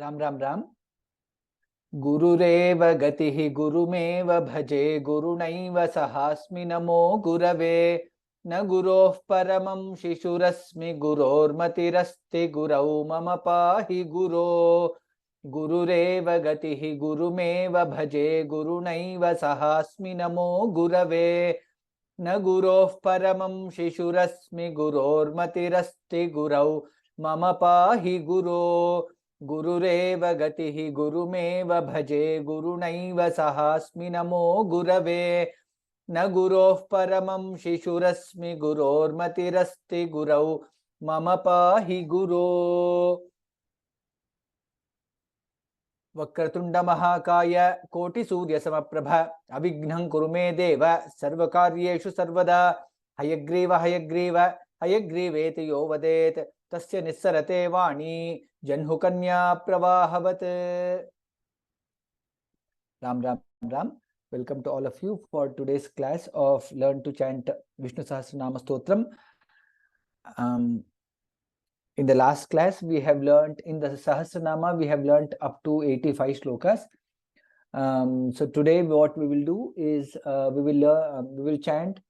राम राम राम। गुरुरेव गतिः गुरुमेव भजे गुरुणैव सहास्मि नमो गुरवे। न गुरोः परमं शिशुरस्मि गुरोर्मतिरस्ति गुरौ मम पाहि गुरो। गुरुरेव गतिः गुरुमेव भजे गुरुणैव सहास्मि नमो गुरवे। न गुरोः परमं शिशुरस्मि गुरोर्मतिरस्ति गुरौ मम पाहि गुरो। गुरुरेव गतिः गुरुमेव भजे गुरुणैव सहास्मि नमो गुरवे। न गुरोः परमं शिशुरस्मि गुरोर्मतिरस्ति गुरौ मम पाहि गुरो। वक्रतुंड महाकाय कोटिसूर्य समप्रभ अविघ्नं कुरु मे देव सर्वकार्येषु सर्वदा। हयग्रीव हयग्रीव हयग्रीवेति यो वदेत् तस्य निस्सरते वाणी जह्नुकन्या प्रवाहवत्। Ram Ram Ram. Welcome to all of you for today's class of Learn to Chant Vishnu Sahasranama Stotram. In the last class, we have learnt in the Sahasranama, we have learnt up to 85 shlokas. So today what we will do is we will chant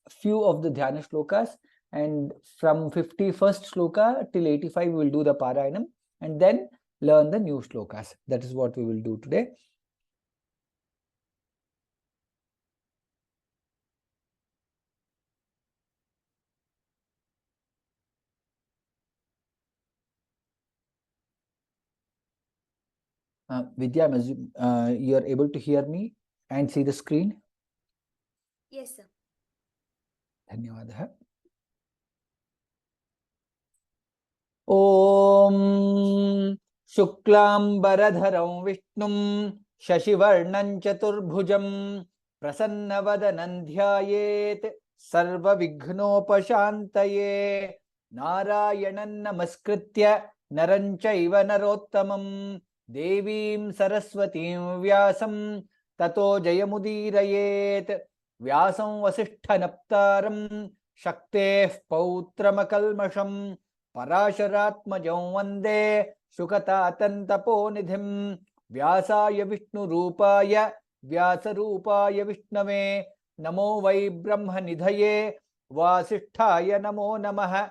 few of the Dhyana shlokas, and from 51st shloka till 85 we will do the Parayanam and then learn the new shlokas. That is what we will do today. Vidya, you are able to hear me and see the screen? Yes, sir. धन्यवादः. ॐ शुक्लाम्बरधरं विष्णुं शशिवर्णं चतुर्भुजं प्रसन्नवदनं ध्यायेत् सर्वविघ्नोपशान्तये। नारायणं नमस्कृत्य नरं चैव नरोत्तमं देवीं सरस्वतीं व्यासं ततो जयमुदीरयेत्। व्यासं वसिष्ठनप्तारं शक्तेः पौत्रमकल्मषं पराशरात्मजं वन्दे शुकतातन्तपोनिधिं। व्यासाय विष्णुरूपाय व्यासरूपाय विष्णवे नमो वै ब्रह्मनिधये वासिष्ठाय नमो नमः।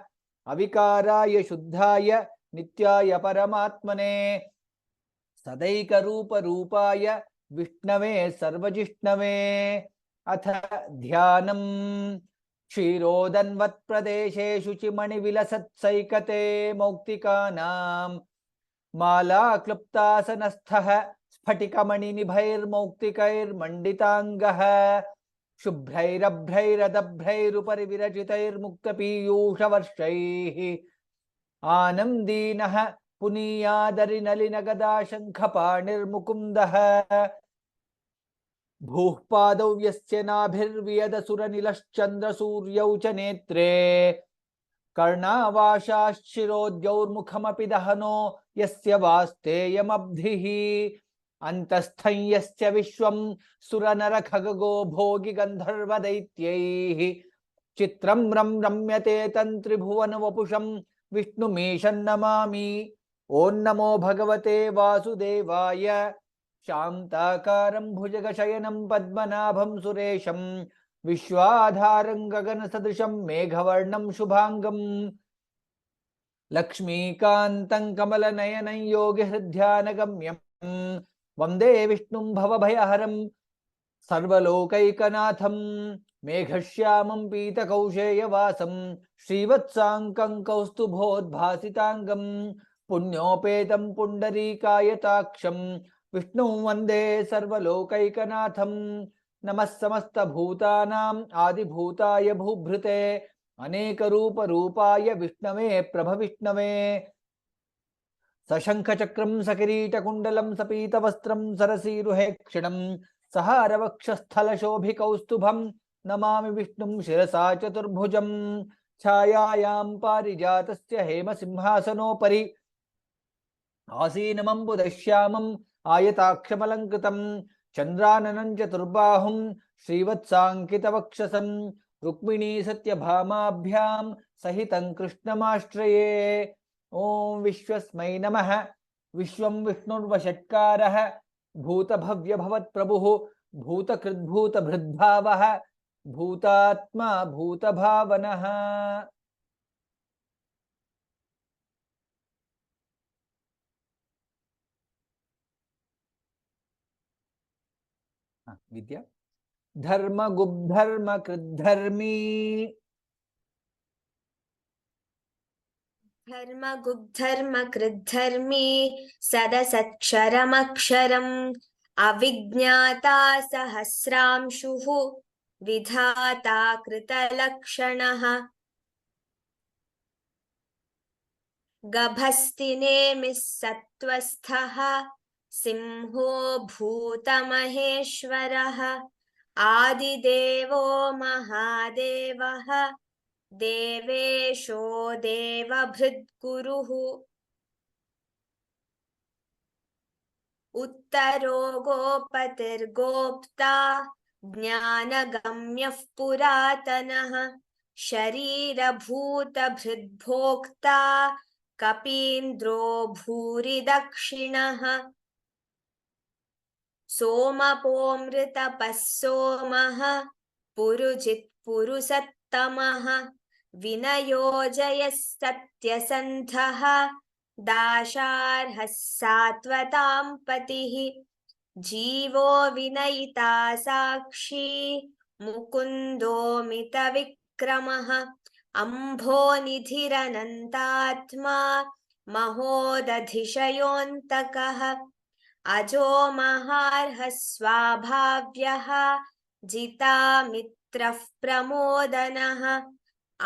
अविकाराय शुद्धाय नित्याय परमात्मने सदैकरूपरूपाय विष्णवे सर्वजिष्णवे। अथ ध्यानम्। क्षीरोदन्वत्प्रदेशे शुचिमणिविलसत्सैकते मौक्तिकानां मालाक्लुप्तासनस्थः स्फटिकमणिनिभैर्मौक्तिकैर्मण्डिताङ्गः शुभ्रैरभ्रैरदभ्रैरुपरि विरचितैर्मुक्तपीयूषवर्षैः आनन्दीनः पुनीयादरिनलिनगदा शङ्खपाणिर्मुकुन्दः। भूः पादौ यस्य नाभिर्वियदसुरनिलश्चन्द्रसूर्यौ च नेत्रे कर्णावाशाश्चिरोद्यौर्मुखमपि दहनो यस्य वास्तेयमब्धिः अन्तस्थं यस्य विश्वं सुरनरखगो भोगि गन्धर्वदैत्यैः चित्रं रम्यते तन्त्रिभुवनवपुषं विष्णुमीशं नमामि। ॐ नमो भगवते वासुदेवाय। शान्ताकारं भुजगशयनं पद्मनाभं सुरेशं विश्वाधारं गगनसदृशं मेघवर्णं शुभांगं लक्ष्मीकान्तं कमलनयनं योगिहृद्ध्यानगम्यं वन्दे विष्णुं भवभयहरं सर्वलोकैकनाथं मेघश्यामं पीतकौशेयवासं श्रीवत्साङ्कं कौस्तुभोद्भासिताङ्गं पुण्योपेतं पुण्डरीकायताक्षं विष्णुं वन्दे सर्वलोकैकनाथं। नमः समस्तभूतानाम् आदिभूताय भूभृते अनेकरूपरूपाय विष्णवे प्रभविष्णवे। सशङ्खचक्रं सकिरीटकुण्डलं सपीतवस्त्रं सरसीरुहेक्षणं सहारवक्षस्थलशोभिकौस्तुभं नमामि विष्णुं शिरसा चतुर्भुजं। छायायां पारिजातस्य हेमसिंहासनोपरि आसीनमम्बुदश्यामम् आयताक्षमलङ्कृतं चन्द्राननं चतुर्बाहुं श्रीवत्साङ्कितवक्षसं रुक्मिणी सत्यभामाभ्यां सहितं कृष्णमाश्रये। ॐ विश्वस्मै नमः। विश्वं विष्णुर्वषट्कारः भूतभव्यभवत्प्रभुः भूतकृद्भूतभृद्भावः भूतात्मा भूतभावनः। विद्या धर्मगुब्धर्म कृद्धर्मी धर्मगुब्धर्मकृद्धर्मी सदसत्क्षरमक्षरम् अविज्ञाता सहस्रांशुः विधाता कृतलक्षणः गभस्तिनेमिः सत्त्वस्थः सिंहो भूतमहेश्वरः आदिदेवो महादेवः देवेशो देवभृद्गुरुः उत्तरो गोपतिर्गोप्ता ज्ञानगम्यः पुरातनः शरीरभूतभृद्भोक्ता कपीन्द्रो भूरिदक्षिणः सोमपोऽमृतपः सोमः पुरुजित्पुरुषत्तमः विनयोजयः सत्यसन्धः दाशार्हः सात्वतां पतिः जीवो विनयिता साक्षी मुकुन्दोऽमितविक्रमः अम्भोनिधिरनन्तात्मा महोदधिशयोऽन्तकः अजो महार्हः स्वाभाव्यः जितामित्रः प्रमोदनः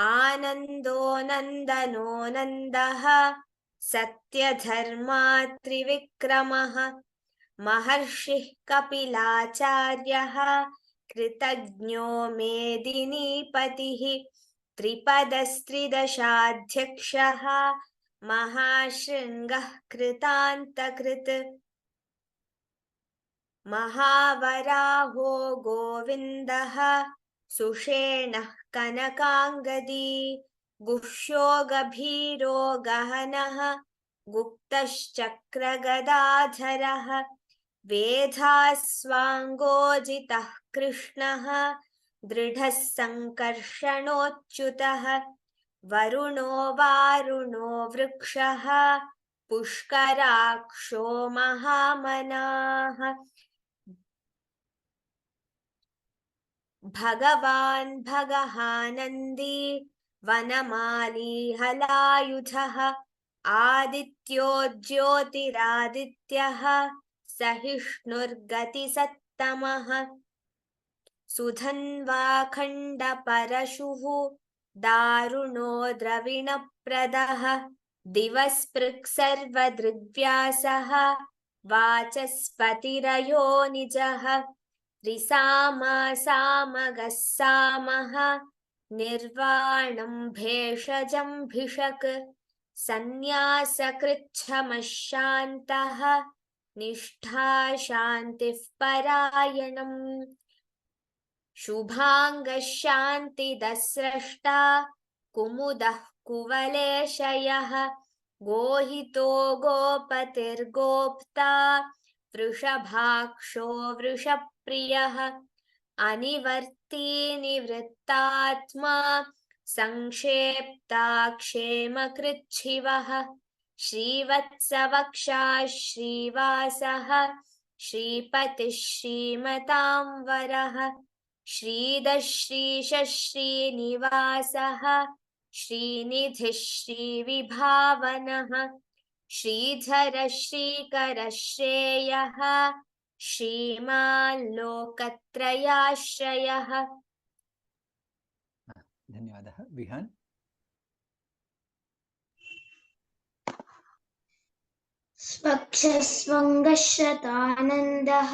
आनन्दो नन्दनो नन्दः सत्यधर्मात्रिविक्रमः महर्षिः कपिलाचार्यः कृतज्ञो मेदिनीपतिः त्रिपदस्त्रिदशाध्यक्षः महाशृङ्गः कृतान्तकृत् महावराहो गोविन्दः सुषेणः कनकाङ्गदी गुह्यो गभीरो गहनः गुप्तश्चक्रगदाधरः वेधास्वाङ्गोजितः कृष्णः दृढः सङ्कर्षणोच्युतः वरुणो वारुणो वृक्षः पुष्कराक्षो महामनाः भगवान् भगहानन्दी वनमाली हलायुधः आदित्यो ज्योतिरादित्यः सहिष्णुर्गतिसत्तमः सुधन्वाखण्डपरशुः दारुणो द्रविणप्रदः दिवस्पृक् सर्वदृग्व्यासः वाचस्पतिरयो निजः त्रिसामा सामगः सामः निर्वाणं भेषजं भिषक् सन्न्यासकृच्छमः शान्तः निष्ठा शान्तिः परायणम् शुभाङ्गः शान्तिदः स्रष्टा कुमुदः कुवलेशयः गोहितो गोपतिर्गोप्ता वृषभाक्षो वृषप्रियः अनिवर्ती निवृत्तात्मा संक्षेप्ता क्षेमकृच्छिवः श्रीवत्सवक्षा श्रीवासः श्रीपतिः श्रीमतां वरः श्रीदश्रीशः श्रीनिवासः श्रीनिधिः श्रीविभावनः श्रीधरः श्रीकरः श्रेयः श्रीमान् लोकत्रयाश्रयः। धन्यवादः। विहान स्वक्षस्वङ्गशतानन्दः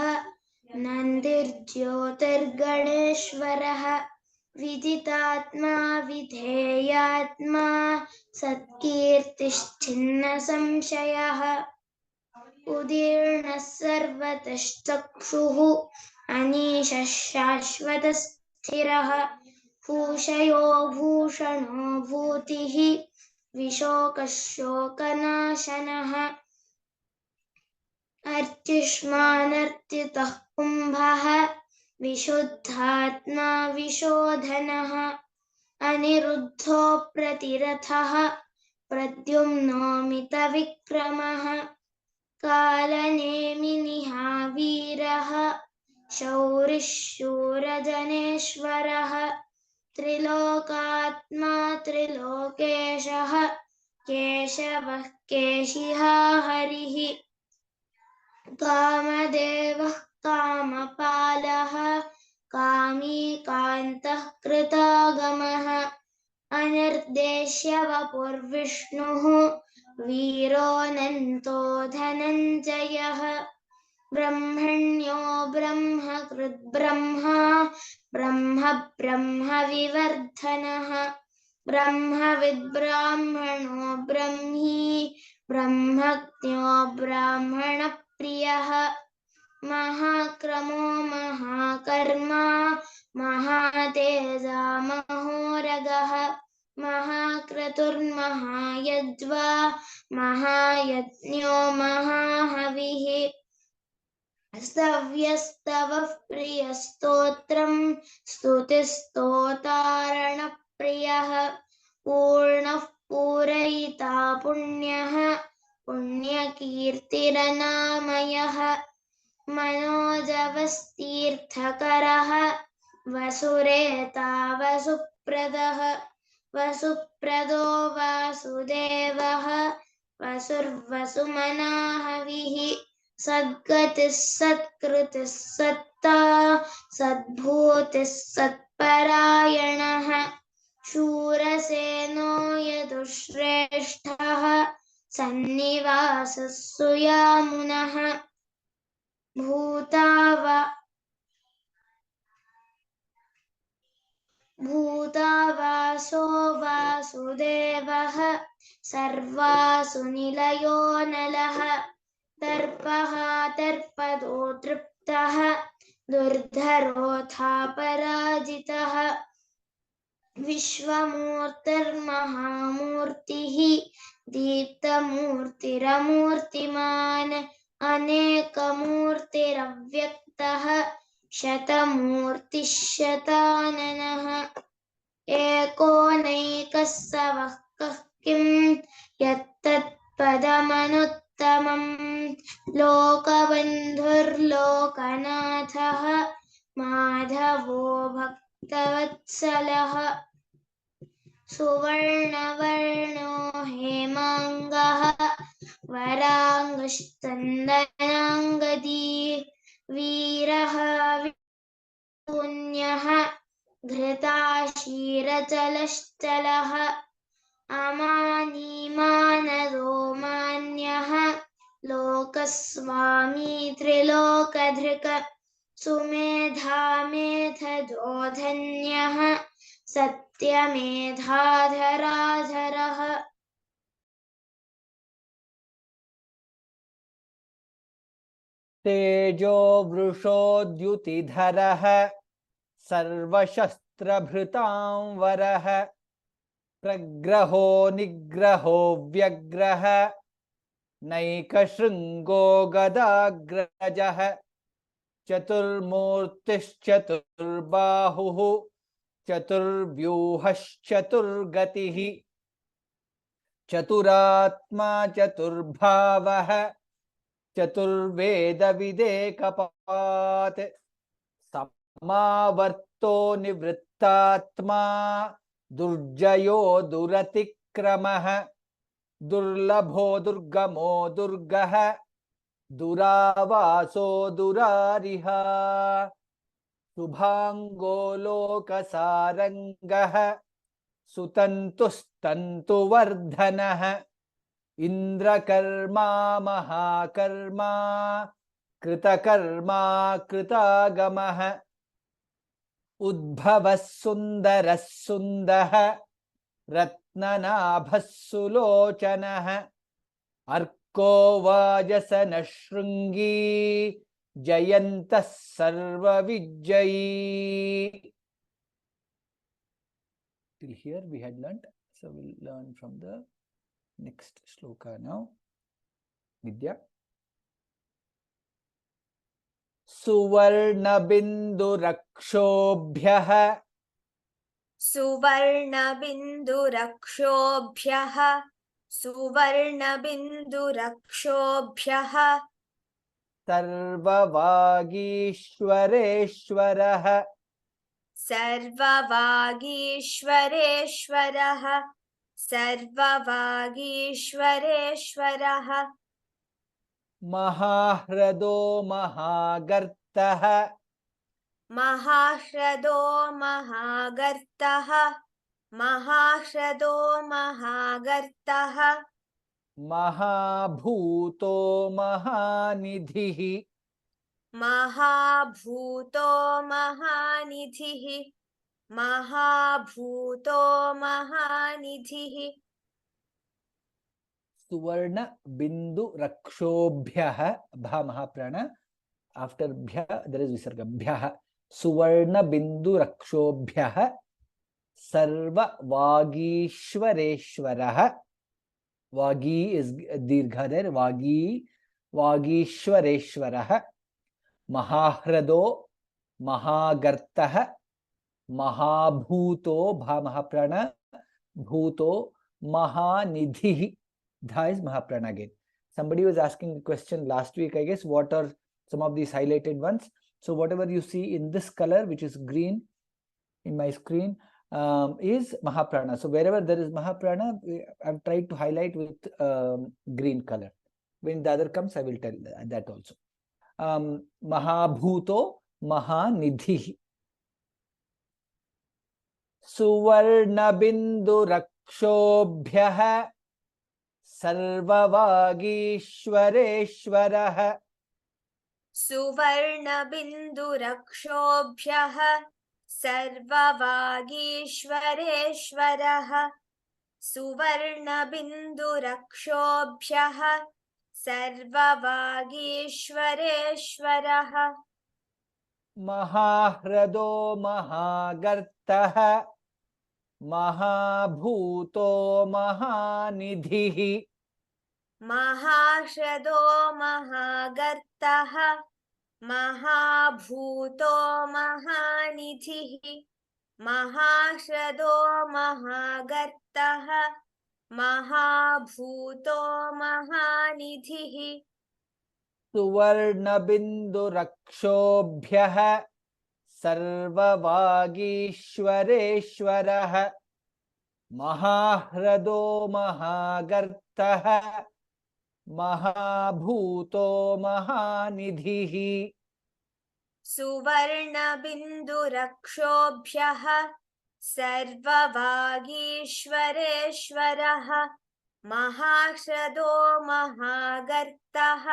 नन्दिर्ज्योतिर्गणेश्वरः विदितात्मा विधेयात्मा सत्कीर्तिश्चिन्न संशयः उदीर्णः सर्वतश्चक्षुः अनीशः शाश्वतस्थिरः भूषयो भूषणो भूतिः विशोकः शोकनाशनः अर्चिष्मानर्चितः कुम्भः विशुद्धात्मा विशोधनः अनिरुद्धो प्रतिरथः प्रद्युम्नोमितविक्रमः कालनेमिनिहावीरः शौरिः शूरजनेश्वरः त्रिलोकात्मा त्रिलोकेशः केशवः केशिहा हरिः कामदेवः कामपालः कामी कान्तः कृतागमः अनिर्देश्य वपुर्विष्णुः वीरोऽनन्तो धनञ्जयः ब्रह्मण्यो ब्रह्मकृद्ब्रह्मा ब्रह्म ब्रह्मविवर्धनः ब्रह्मविद्ब्राह्मणो ब्रह्मी ब्रह्मज्ञो ब्राह्मणप्रियः महाक्रमो महाकर्मा महातेजा महोरगः महाक्रतुर्महायज्वा महायज्ञो महाहविः स्तव्यस्तवः प्रियस्तोत्रम् स्तुतिस्तोतारणप्रियः पूर्णः पूरयिता पुण्यः पुण्यकीर्तिरनामयः मनोजवस्तीर्थकरः वसुरेता वसुप्रदः वसुप्रदो वासुदेवः वसुर्वसुमनाहविः सद्गतिः सत्कृतिः सत्ता सद्भूतिः सत्परायणः शूरसेनो यदुश्रेष्ठः सन्निवासः सुयामुनः भूतावासो वासुदेवः सर्वासु निलयो नलः दर्पः दर्पदो तृप्तः दुर्धरोऽथा पराजितः विश्वमूर्तिर्महामूर्तिः दीप्तमूर्तिरमूर्तिमान् अनेकमूर्तिरव्यक्तः शतमूर्तिः शताननः एको नैकः सवः कः किं यत्तत्पदमनुत्तमम् लोकबन्धुर्लोकनाथः माधवो भक्तवत्सलः सुवर्णवर्णो हेमाङ्गः वराङ्गश्चन्दनाङ्गदी वीरः पुण्यः घृताशीरचलश्चलः अमानीमानदो मान्यः लोकस्वामी त्रिलोकधृक् सुमेधामेधजो धन्यः सत्यमेधाधराधरः तेजो वृषोद्युतिधरः सर्वशस्त्रभृतां वरः प्रग्रहो निग्रहो व्यग्रः नैकशृङ्गो गदाग्रजः चतुर्मूर्तिश्चतुर्बाहुः चतुर्व्यूहश्चतुर्गतिः चतुरात्मा चतुर्भावः चतुर्वेदविदेकपात् समावर्तो निवृत्तात्मा दुर्जयो दुरतिक्रमः दुर्लभो दुर्गमो दुर्गः दुरावासो दुरारिः शुभांगो लोकसारंगः सुतन्तुस्तन्तुवर्धनः इंद्रकर्मा महाकर्मा कृतकर्मा कृतागमः उद्भवः सुन्दरः सुन्दः रत्ननाभः सुलोचनः अर्को वाजसनः Shrungi जयन्तः सर्वविजयी. Till here we had learnt, so we'll learn from the next shloka now. Vidya. सुवर्णबिन्दुरक्षोभ्यः सुवर्णबिन्दुरक्षोभ्यः सुवर्णबिन्दुरक्षोभ्यः सर्ववागीश्वरेश्वरः सर्ववागीश्वरेश्वरः सर्ववागीश्वरेश्वरः महाह्रदो महागर्तः महाह्रदो महागर्तः महाह्रदो महागर्तः महाभूतो महानिधिः महाभूतो महानिधिः महाभूतो महानिधिः सुवर्ण बिंदु रक्षोभ्यः भा महाप्राण आफ्टर भ्य देयर इज विसर्ग भ्यः सुवर्ण बिंदु रक्षोभ्यः सर्व वागीश्वरेश्वरः वागी इज दीर्घ देयर वागी वागीश्वरेश्वरः महाह्रदो महागर्तः महाभूतो भा महाप्राण भूतो महानिधिः Dha is Mahaprana again. Somebody was asking a question last week, I guess, what are some of these highlighted ones? So whatever you see in this color, which is green in my screen, is Mahaprana. So wherever there is Mahaprana, I've tried to highlight with green color. When the other comes, I will tell that also. Mahabhuto Mahanidhi. Suvarna Bindu Rakshobhyah सर्ववागीश्वरेश्वरः सुवर्णबिन्दुरक्षोभ्यः सर्ववागीश्वरेश्वरः सुवर्णबिन्दुरक्षोभ्यः सर्ववागीश्वरेश्वरः महाह्रदो महागर्तः महाभूतो महानिधिः महाह्रदो महागर्तः महाभूतो महानिधिः महाह्रदो महागर्तः महाभूतो महानिधिः सुवर्णबिन्दुरक्षोभ्यः सर्ववागीश्वरेश्वरः महाह्रदो महागर्तः महाभूतो महानिधिः सुवर्णबिन्दुरक्षोभ्यः सर्ववागीश्वरेश्वरः महाह्रदो महागर्तः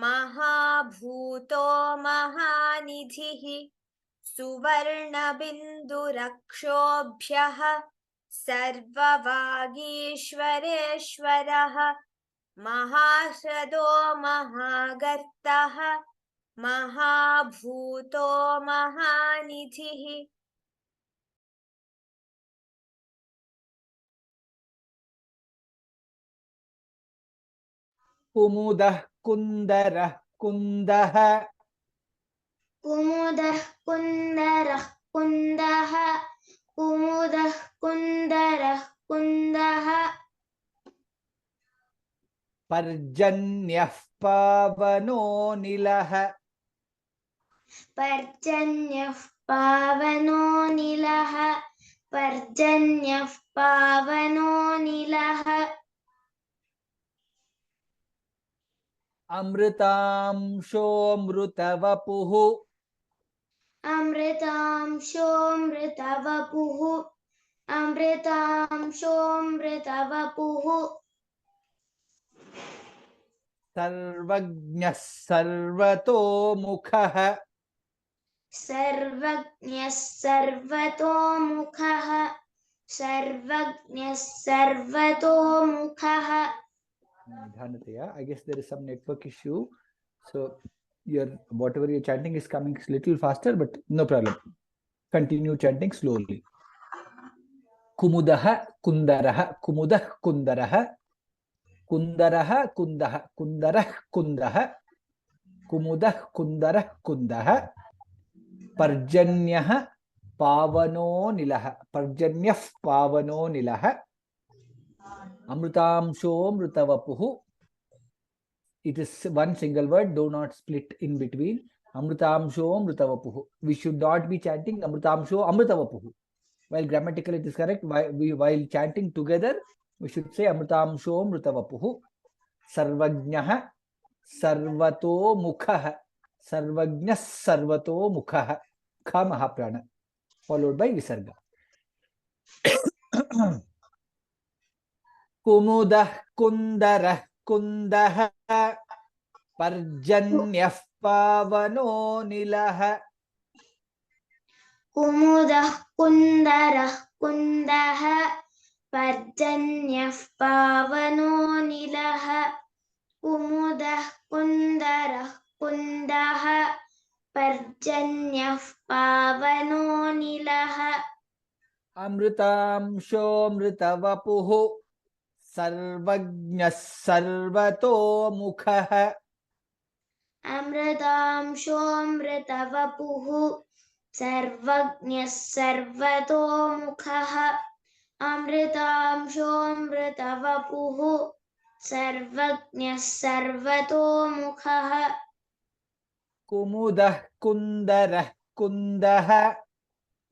महाभूतो महानिधिः सुवर्णबिन्दुरक्षोभ्यः सर्ववागीश्वरेश्वरः महाह्रदो महागर्तः महाभूतो महानिधिः कुमुदः कुन्दरः कुन्दः कुमुदः कुन्दरः कुन्दः कुमुदः कुन्दरः कुन्दः पर्जन्यः पावनो निलः पर्जन्यः पावनो निलः पर्जन्यः पावनो निलः अमृतांशोऽमृतवपुः अमृतांशोऽमृतवपुः अमृतांशोऽमृतवपुः सर्वज्ञः सर्वतोमुखः सर्वज्ञः सर्वतोमुखः सर्वज्ञः सर्वतोमुखः Nidhanataya. I guess there is some network issue. So your whatever you're chanting is coming a little faster, but no problem. Continue chanting slowly. Kumudaha kundaraha kumudah kundaraha kundaraha kundaha kundarah kundaha कुमुदः कुन्दरः कुन्दः पर्जन्यः पावनो निलः पर्जन्यः पावनो निलः अमृतांशो मृतवपुः. It is one single word, do not split in between. Amrutamsho mrutavapuh. We should not be chanting Amrutamsho amrutavapuh. While grammatically it is correct, while chanting together, we should say Amrutamsho mrutavapuh. Sarvajnah sarvato mukhah. Sarvajnah sarvato mukhah. Kha mahaprana. Followed by Visarga. Kumudah kundarah kundah. पर्जन्यः पावनो निलः. कुमुदः कुन्दरः कुन्दः पर्जन्यः पावनो निलः. कुमुदः कुन्दरः कुन्दः पर्जन्यः पावनो निलः. अमृतांशो मृतवपुः सर्वज्ञः सर्वतो मुखः. अमृतांशो मृतवपुः सर्वज्ञः सर्वतो मुखः. अमृतांशो मृतवपुः सर्वज्ञः सर्वतो मुखः. कुमुदः कुन्दरः कुन्दः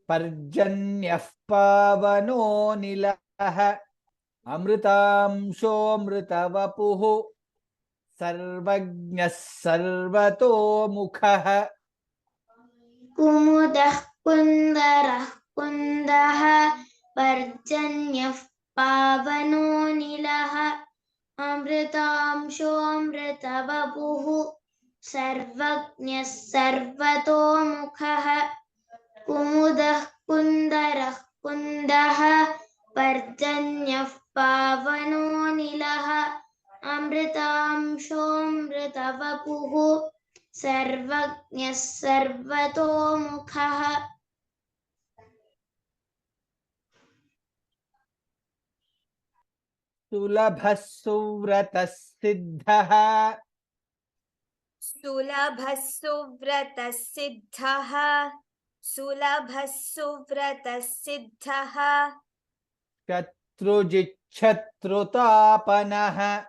पर्जन्यः पावनो निलः. अमृतांशो मृतवपुः सर्वज्ञः सर्वतो मुखः. कुमुदः कुन्दरः कुन्दः पर्जन्यः पावनो निलः. अमृतांशो मृतवपुः सर्वज्ञः सर्वतो मुखः. कुमुदः कुन्दरः कुन्दः पर्जन्यः पावनो निलः. अमृतांशो मृतवपुः सर्वज्ञः सर्वतो मुखः. सुलभः सुव्रतः सिद्धः. सुलभः सुव्रतः सिद्धः. सुलभः सुव्रतः सिद्धः. शत्रुजिच्छत्रुतापनः.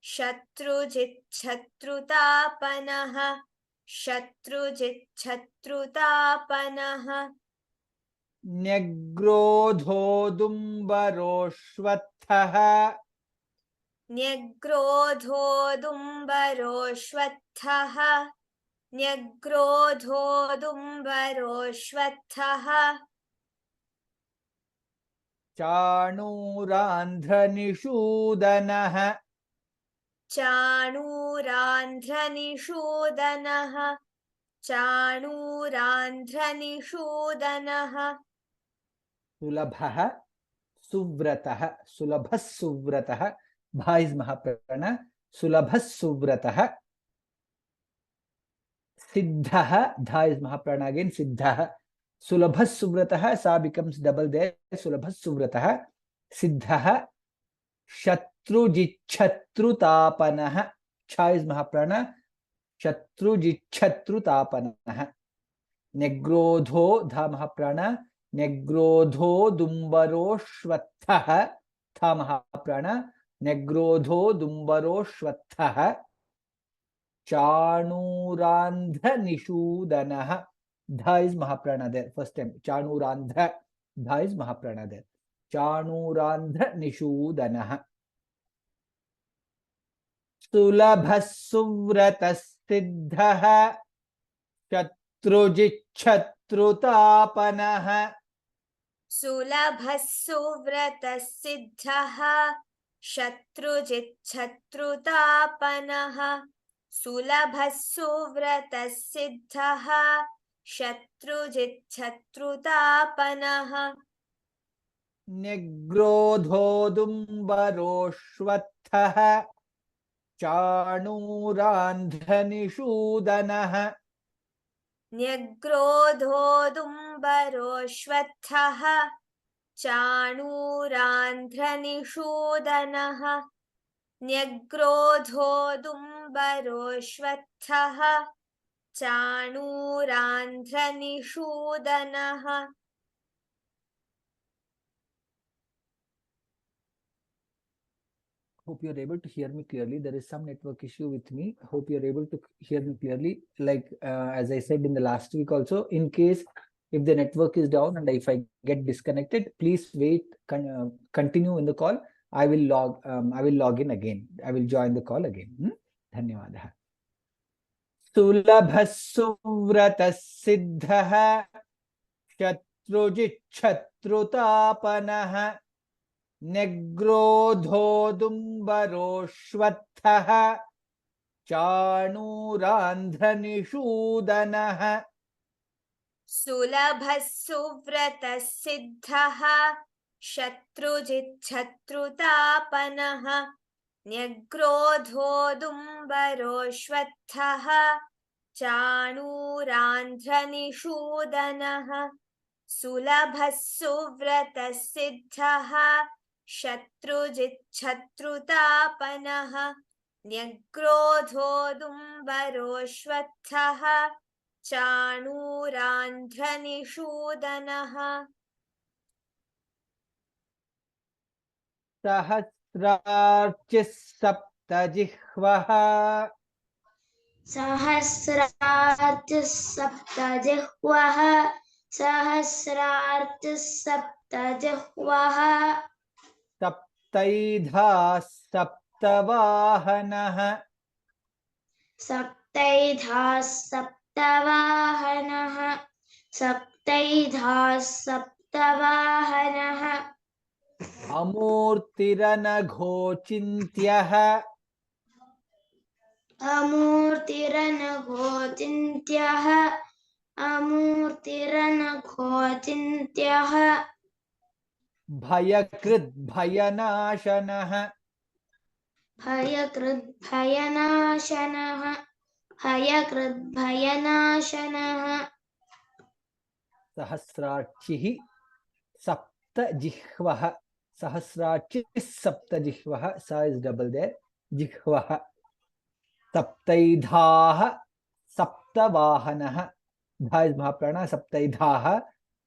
शत्रुजिच्छत्रुतापनः. शत्रुजिच्छत्रुतापनः. न्यग्रोधोदुम्बरोऽश्वत्थः. न्यग्रोधोदुम्बरोऽश्वत्थः. न्यग्रोधोदुम्बरोऽश्वत्थः. चाणूरान्ध्रनिषूदनः. चाणूरान्ध्रनिषूदनः. चाणूरान्ध्रनिषूदनः. सुलभः सुव्रतः. सुलभः सुव्रतः. भा इज महाप्राण. सुलभः सुव्रतः. सिद्धः. धा इज महाप्राण अगेन. सिद्धः. सुलभः सुव्रतः. सा becomes double there. सुलभः सुव्रतः. सिद्धः. शत्रुजिच्छत्रुतापनः. छा इज महाप्राण. शत्रुजिच्छत्रुतापनः. न्यग्रोधो. धा महाप्राण. न्यग्रोधो दुम्बरोऽश्वत्थः. था महाप्राण. न्यग्रोधो दुम्बरोऽश्वत्थः. चाणूरान्ध्रनिषूदनः. धा इज महाप्राण there first time. चाणूरान्ध्र. धा इज महाप्राण there. चाणूरान्ध्रनिषूदनः. सुलभः सुव्रतः सिद्धः. शत्रुजिच्छत्रुतापनः. सुलभः सुव्रतः सिद्धः. शत्रुजिच्छत्रुतापनः. सुलभः सुव्रतः सिद्धः. शत्रुजिच्छत्रुतापनः. न्यग्रोधोदुम्बरोऽश्वत्थः. चाणूरान्ध्रनिषूदनः. न्यग्रोधोदुम्बरोऽश्वत्थः. चाणूरान्ध्रनिषूदनः. न्यग्रोधोदुम्बरोऽश्वत्थः चाणूरान्ध्रनिषूदनः Hope you're able to hear me clearly. There is some network issue with me. Hope you're able to hear me clearly. Like as I said in the last week also, in case if the network is down and if I get disconnected, please wait, continue in the call. I will log in again. I will join the call again. धन्यवादः. सुलभः सुव्रतः सिद्धः शत्रुजिच्छत्रुतापनः न्यग्रोधोदुम्बरोऽश्वत्थः चाणूरान्ध्रनिषूदनः सुलभः सुव्रतः सिद्धः शत्रुजिच्छत्रुतापनः न्यग्रोधोदुम्बरोऽश्वत्थः चाणूरान्ध्रनिषूदनः सुलभः सुव्रतः सिद्धः शत्रुजिच्छत्रुतापनः न्यग्रोधोदुम्बरोऽश्वत्थः चाणूरान्ध्रनिषूदनः सहस्रार्चिः सप्तजिह्वः सहस्रार्चिः सप्तजिह्वः सहस्रार्चिः सप्तजिह्वः सप्तैधाः सप्तवाहनः सप्तैधाः सप्तवाहनः सप्तैधाः सप्तवाहनः अमूर्तिरनघोचिन्त्यः अमूर्तिरनघोचिन्त्यः अमूर्तिरनघोचिन्त्यः भयकृद्भयनाशनः भयकृद्भयनाशनः भयकृद्भयनाशनः सहस्रार्चिः सप्तजिह्वः सहस्रार्चिः सप्तजिह्वः स इज डबल देयर जिह्वः सप्तैधाः सप्तवाहनः धा इज महाप्राण सप्तैधाः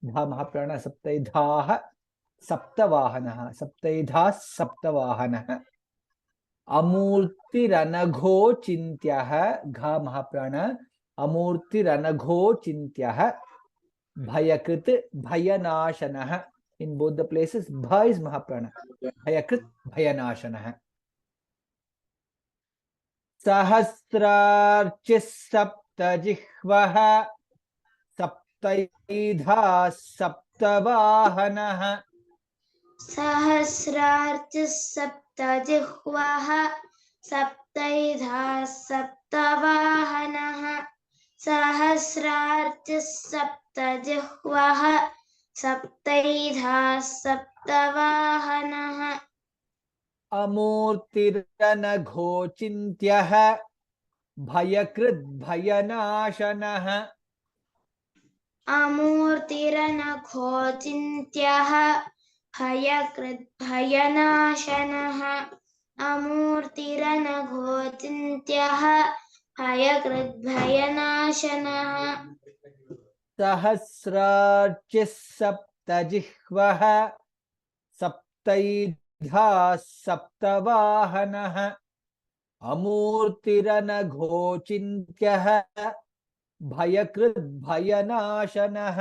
धा महाप्राण सप्तैधाः सप्तवाहनः सप्तैधाः सप्तवाहनः अमूर्तिरनघोचिन्त्यः घा महाप्राण अमूर्तिरनघोचिन्त्यः भयकृत भयनाशनः in both the places bha is mahaprana भयकृत भयनाशनः सहस्रार्चिः सप्तजिह्वः सप्तैधाः सप्तवाहनः सहस्रार्चिः सप्तजिह्वः सप्तैधाः सप्तवाहनः सहस्रार्चिः सप्तजिह्वः सप्तैधाः सप्तवाहनः अमूर्तिरनघोचिन्त्यः भयकृद्भयनाशनः अमूर्तिरनघोचिन्त्यः भयकृद्भयनाशनः अमूर्तिरनघोचिन्त्यः भयकृद्भयनाशनः सहस्रार्चिः सप्तजिह्वः सप्तैधाः सप्तवाहनः अमूर्तिरनघोचिन्त्यः भयकृद्भयनाशनः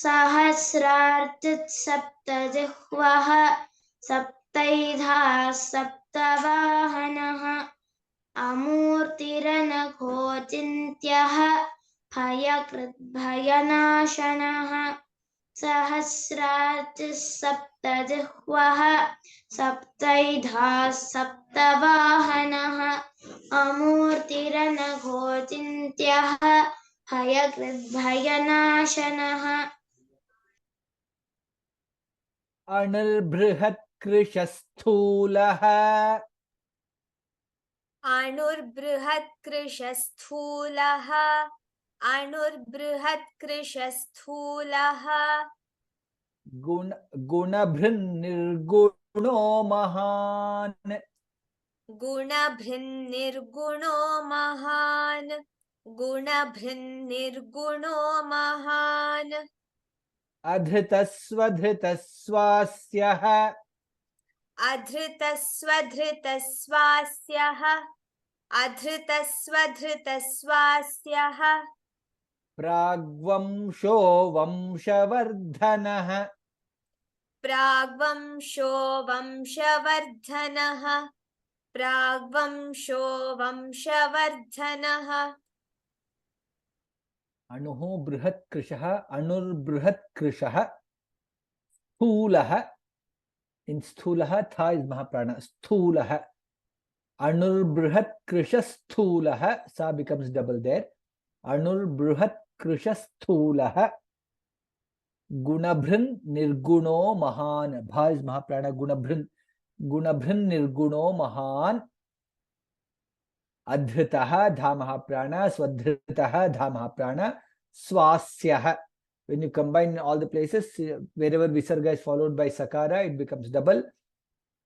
सहस्रार्चिः सप्तजिह्वः सप्तैधाः सप्तवाहनः अमूर्तिरनघोचिन्त्यः भयकृद्भयनाशनः सहस्रार्चिः सप्तजिह्वः सप्तैधाः सप्तवाहनः अमूर्तिरनघोचिन्त्यः भयकृद्भयनाशनः अणुर्बृहत्कृशस्थूलः अणुर्बृहत्कृशस्थूलः अणुर्बृहत्कृशस्थूलः गुणभृन्निर्गुणः महान् गुणभृन्निर्गुणो महान् गुणभृन्निर्गुणो महान् अधृतस्वधृतस्वास्यः अधृतस्वधृतस्वास्यः अधृतस्वधृतस्वास्यः प्राग्वंशो वंशवर्धनः प्राग्वंशो वंशवर्धनः प्राग्वंशो वंशवर्धनः अणुः बृहत्कृशः अणुर्बृहत्कृशः स्थूलः in स्थूलः था is महाप्राण स्थूलः अणुर्बृहत्कृशस्थूलः सा becomes double there अणुर्बृहत्कृशस्थूलः गुणभृन् निर्गुणो महान् भा is महाप्राण गुणभृन् निर्गुणो महान् अधृतः धा महाप्राण स्वधृतः धा महाप्राण स्वास्यः. When you combine all the places, wherever visarga is followed by sakara, it becomes double.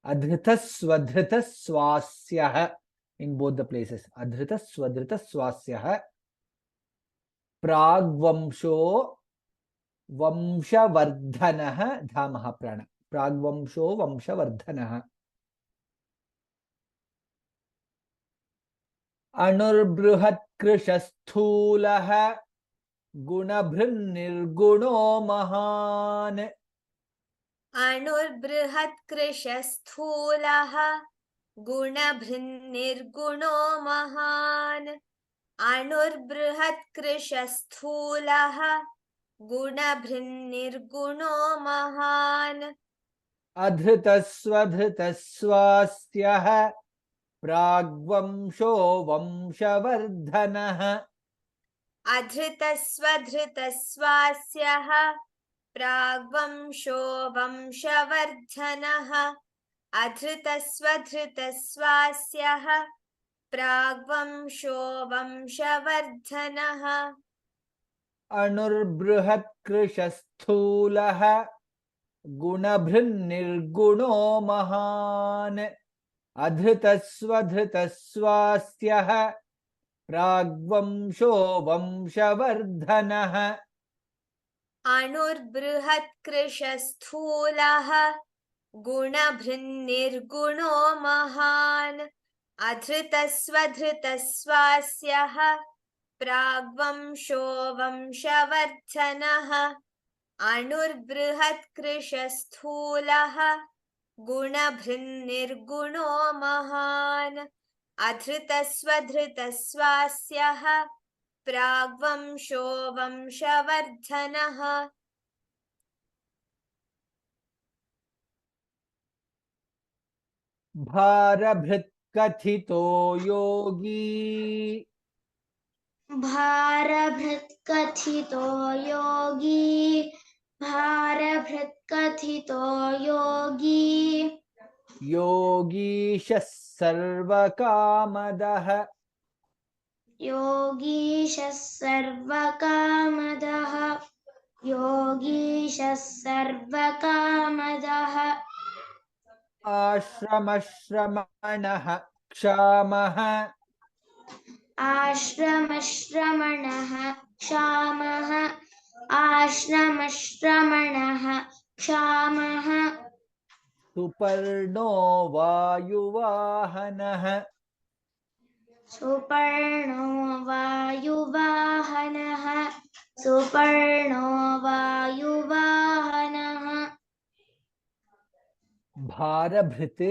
Adhritas svadhritas swasyah in both the places. Adhritas svadhritas swasyah. Pragvamsho vamshavardhanah dha mahaprana. Pragvamsho vamshavardhanah. Anurbruhat krishasthulah गुणभृन्निर्गुणो महान् अणुर्बृहत्कृशस्थूलः गुणभृन्निर्गुणो महान् अणुर्बृहत्कृशस्थूलः गुणभृन्निर्गुणो महान् अधृतस्वधृतस्वास्यः प्राग्वंशो वंशवर्धनः अधृतस्वधृतस्वास्यः प्राग्वंशो वंशवर्धनः अधृतस्वधृतस्वास्यः प्राग्वंशो वंशवर्धनः अणुर्बृहत्कृशस्थूलः गुणभृन्निर्गुणो महान् अधृतस्वधृतस्वास्यः प्राग्वंशो वंशवर्धनः अणुर्बृहत्कृशस्थूलः गुणभृन्निर्गुणो महान् अधृतस्वधृतस्वास्यः प्राग्वंशो वंशवर्धनः अणुर्बृहत्कृशस्थूलः गुणभृन्निर्गुणो महान् अधृतस्वधृतस्वास्यः प्राग्वंशो वंशवर्धनः भारभृत्कथितो योगी भारभृत्कथितो योगी भारभृत्कथितो योगी योगीशः सर्वकामदः योगीशः सर्वकामदः योगीशः सर्वकामदः आश्रमश्रमणः क्षामः आश्रमश्रमणः क्षामः आश्रमश्रमणः क्षामः सुपर्णो वायुवाहनः सुपर्णो वायुवाहनः सुपर्णो वायुवाहनः भारभृत्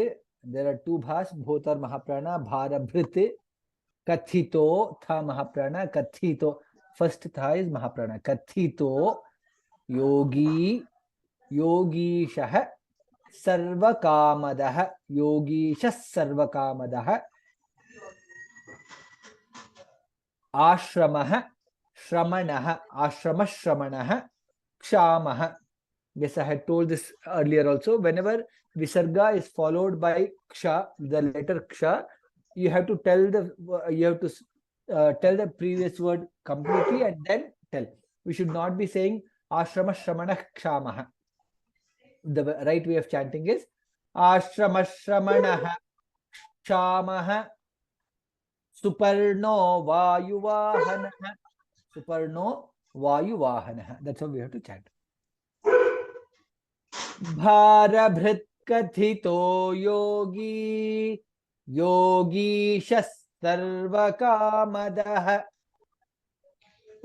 there are two bhas both are mahaprana भारभृत् कथितो था महाप्राण कथितो first tha is mahaprana कथितो योगी योगीशः सर्वकामदः योगीशः सर्वकामदः आश्रमः श्रमणः आश्रमश्रमणः क्षामः. Yes, I had told this earlier also. Whenever visarga is followed by ksha, the letter ksha, you have to tell the tell the previous word completely and then tell. We should not be saying ashrama shramana kshamah. The right way of chanting is आश्रमश्रमणः क्षामः Suparno वायुवाहनः Suparno वायुवाहनः. That's how we have to chant. भारभृत् कथितो योगी योगीशः सर्वकामदः.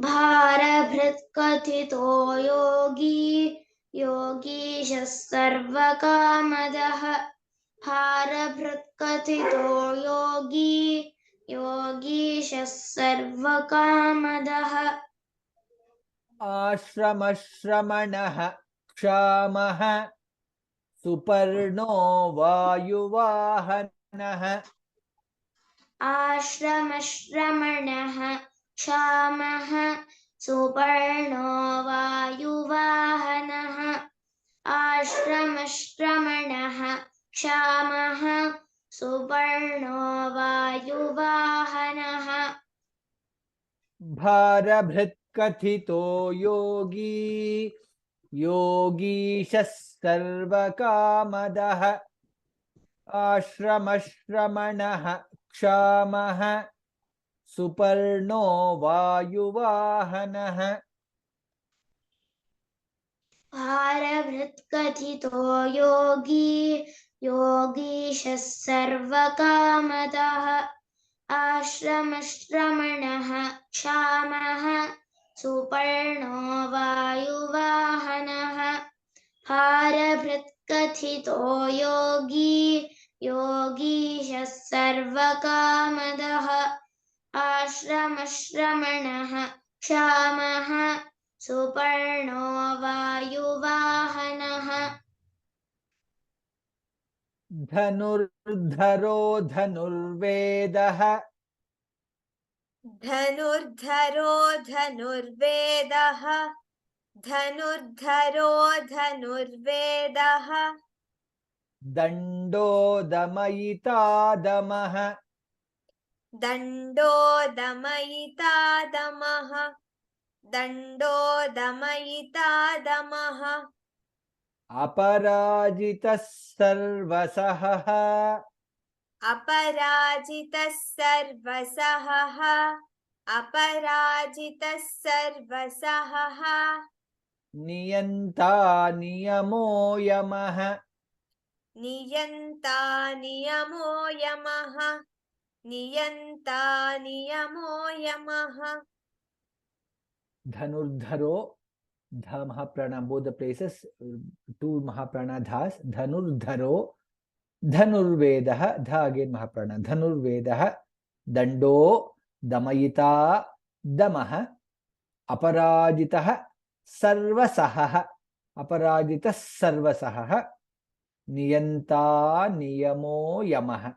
भारभृत् कथितो योगी योगीशः सर्वकामदः भारभृत् कथितो योगी योगीशः सर्वकामदः आश्रमश्रमणः क्षामः सुपर्णो वायुवाहनः. आश्रमश्रमणः क्षामः सुपर्णो वायुवाहनः आश्रमश्रमणः क्षामः सुपर्णो वायुवाहनः भारभृत् कथितो योगी योगीशः सर्वकामदः आश्रमश्रमणः क्षामः सुपर्णो वायुवाहनः. भारभृत् कथितो योगी योगीशः सर्वकामदः आश्रमश्रमणः क्षामः सुपर्णो वायुवाहनः भारभृत् कथितो योगी योगीशः सर्वकामदः आश्रमश्रमणः क्षामः सुपर्णो वायुवाहनः धनुर्धरो धनुर्वेदः धनुर्धरो धनुर्वेदः धनुर्धरो धनुर्वेदः दण्डो दमयिता दमः दण्डो दमयिता दमः दण्डो दमयिता दमः अपराजितः सर्वसहः अपराजितः सर्वसहः अपराजितः सर्वसहः नियन्ता नियमो यमः नियन्ता नियमो यमः नियन्ता नियमो यमः. धनुर्धरो ध महाप्राणा both the places two महाप्राणा dhas धनुर्धरो धनुर्वेदः the again महाप्राणा धनुर्वेदः दण्डो दमयिता दमः अपराजितः सर्वसहः अपराजितः सर्वसहः नियन्ता नियमो यमः.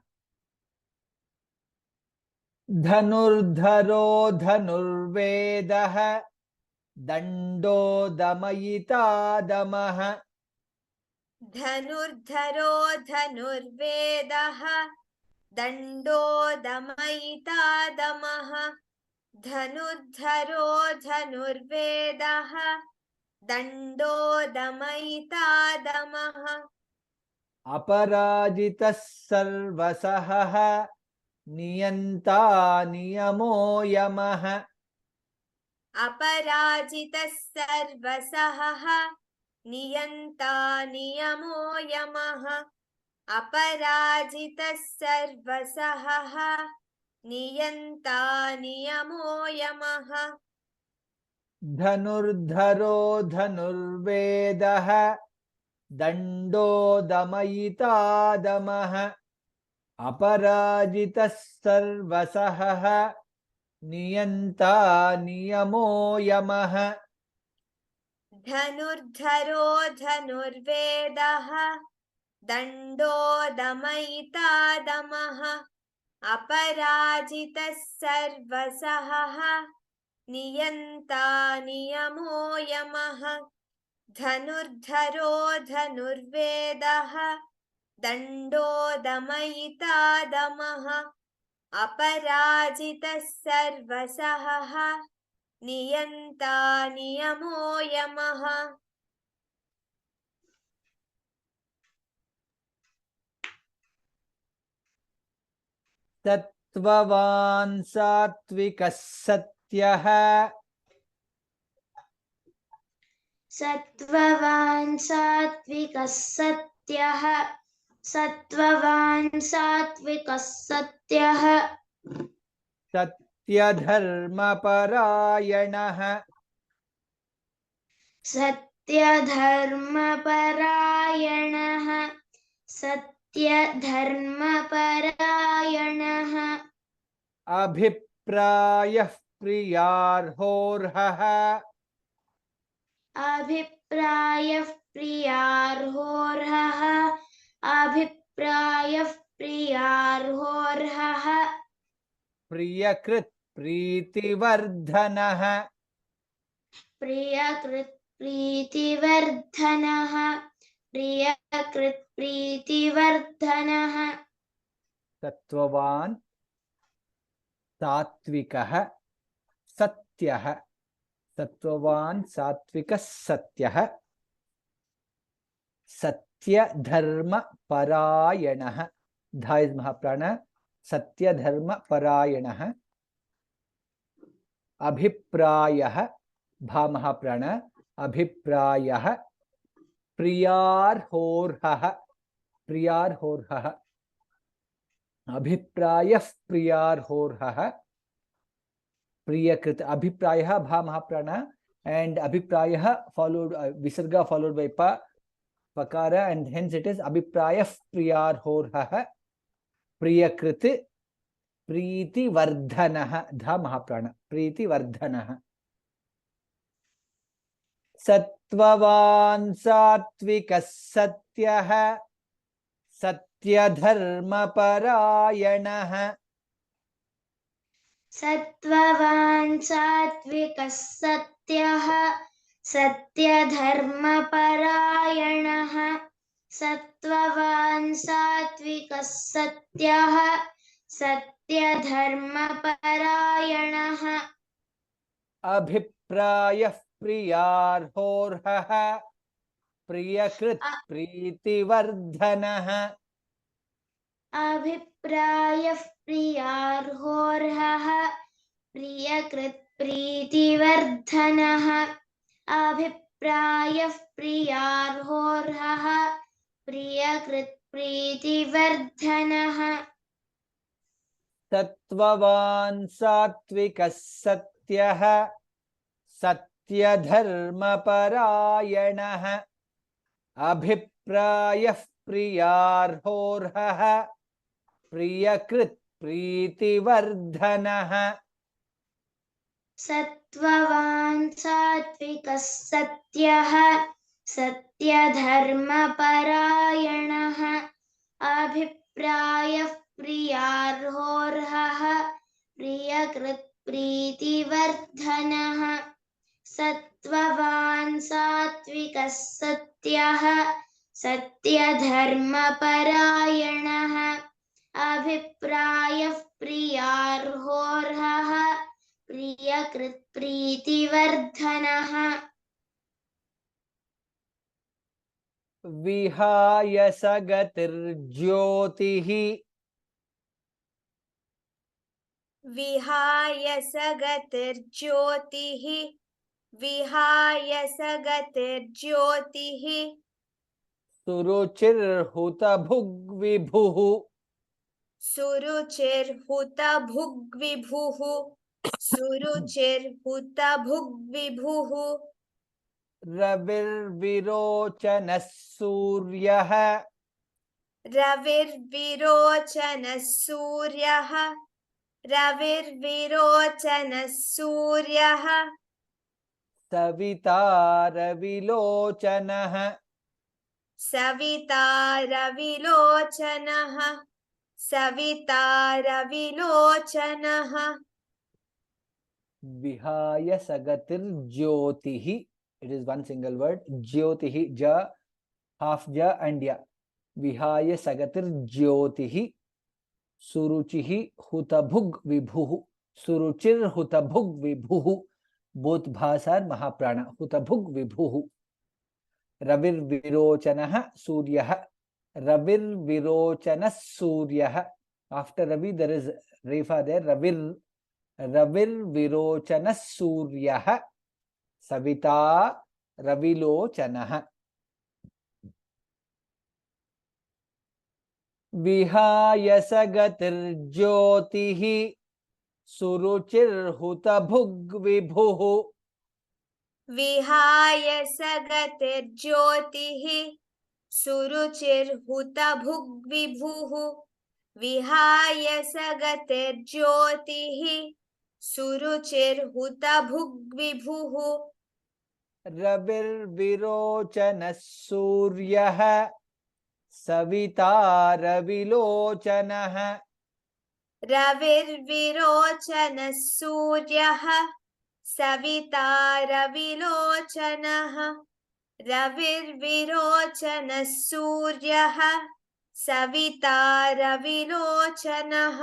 धनुर्धरो धनुर्वेदः दण्डो दमयिता दमः धनुर्धरो धनुर्वेदः दण्डो दमयिता दमः धनुर्धरो धनुर्वेदः दण्डो दमयिता दमः अपराजितः सर्वसहः नियन्ता नियमो यमः अपराजितः सर्वसहः नियन्ता नियमो यमः अपराजितः सर्वसहः नियन्ता नियमो यमः. धनुर्धरो धनुर्वेदः दण्डो दमयिता दमः अपराजितः सर्वसहः नियन्ता नियमो यमः. धनुर्धरो धनुर्वेदः दण्डो दमयिता दमः अपराजितः सर्वसहः नियन्ता नियमो यमः. धनुर्धरो धनुर्वेदः दण्डो दमयिता दमः अपराजितः सर्वसहः नियन्ता नियमो यमः. सत्त्ववान् सात्विकः सत्यः सत्त्ववान् सात्विकः सत्यः सत्त्ववान् सात्विकः सत्यः सत्यधर्मपरायणः सत्यधर्मपरायणः सत्यधर्मपरायणः अभिप्रायः प्रियार्होर्हः अभिप्रायः प्रियार्होर्हः अभिप्रायः प्रियार्होर्हः प्रियकृत् प्रीतिवर्धनः प्रियकृत् प्रीतिवर्धनः प्रियकृत् प्रीतिवर्धनः सत्त्ववान् सात्विकः सत्यः सत्त्ववान् सात्विकः सत्यः सत्यधर्मपरायणः धा इज महाप्राण सत्यधर्मपरायणः अभिप्रायः भा महाप्राण अभिप्रायः प्रियार्होर्हः प्रियार्होर्हः अभिप्रायः प्रियार्होर्हः प्रियकृत अभिप्रायः भा महाप्राण and अभिप्रायः followed visarga followed by pa pakara and hence it is abhiprayah priyarhorhah priyakrit प्रीतिवर्धनः धा महाप्राण प्रीतिवर्धनः सत्त्ववान् सात्विकः सत्यः सत्यधर्मपरायणः सत्त्ववान् सात्विकः सत्यः सत्यधर्मपरायणः सत्त्ववान् सात्विकः सत्यः सत्यधर्मपरायणः अभिप्रायः प्रियार्होर्हः प्रियकृत् प्रीतिवर्धनः अभिप्रायः प्रियार्होर्हः प्रियकृत् प्रीतिवर्धनः अभिप्रायः प्रियार्होर्हः प्रियकृत् प्रीतिवर्धनः सत्त्ववान् सात्विकः सत्यः सत्यधर्मपरायणः अभिप्रायः प्रियार्होर्हः प्रियकृत् प्रीतिवर्धनः सत्त्ववान् सात्विकः सत्यः सत्यधर्मपरायणः अभिप्रायः प्रियार्होर्हः प्रियकृत् प्रीतिवर्धनः सत्त्ववान् सात्विकः सत्यः सत्यधर्मपरायणः अभिप्रायः प्रियार्होर्हः प्रियकृत् प्रीतिवर्धनः विहाय सगतिर्ज्योतिः विहाय सगतिर्ज्योतिः विहाय सगतिर्ज्योतिः सुरुचिर्हुतभुग्विभुः सुरुचिर्हुतभुग्विभुः सुरुचिर्हुतभुग्विभुः रविर्विरोचनः सूर्यः रविर्विरोचनः सूर्यः रविर्विरोचनः सूर्यः सविता रविलोचनः सविता रविलोचनः सविता रविलोचनः विहाय सगतिर्ज्योतिः it is one single word ज्योतिः j half j and ya विहाय सगतिर्ज्योतिः सुरुचिः हुतभुग् विभुः सुरुचिर्हुतभुग् विभुः both भाषा महाप्राण हुतभुग् विभुः रविर्विरोचनः सूर्यः रविर्विरोचनः सूर्यः After Ravi, there is Refa there. Ravirvirochanas Suryah Savita Ravilochanah. Vihayasagatirjyotihi Suruchirhutabhugvibhuh. विहाय सगतिर्ज्योतिः सुरुचिर्हुतभुग्विभुः विहाय सगतिर्ज्योतिः सुरुचिर्हुतभुग्विभुः रविर्विरोचनः सूर्यः सविता रविलोचनः. रविर्विरोचनः सूर्यः सविता रविलोचनः रविर्विरोचनः सूर्यः सविता रविलोचनः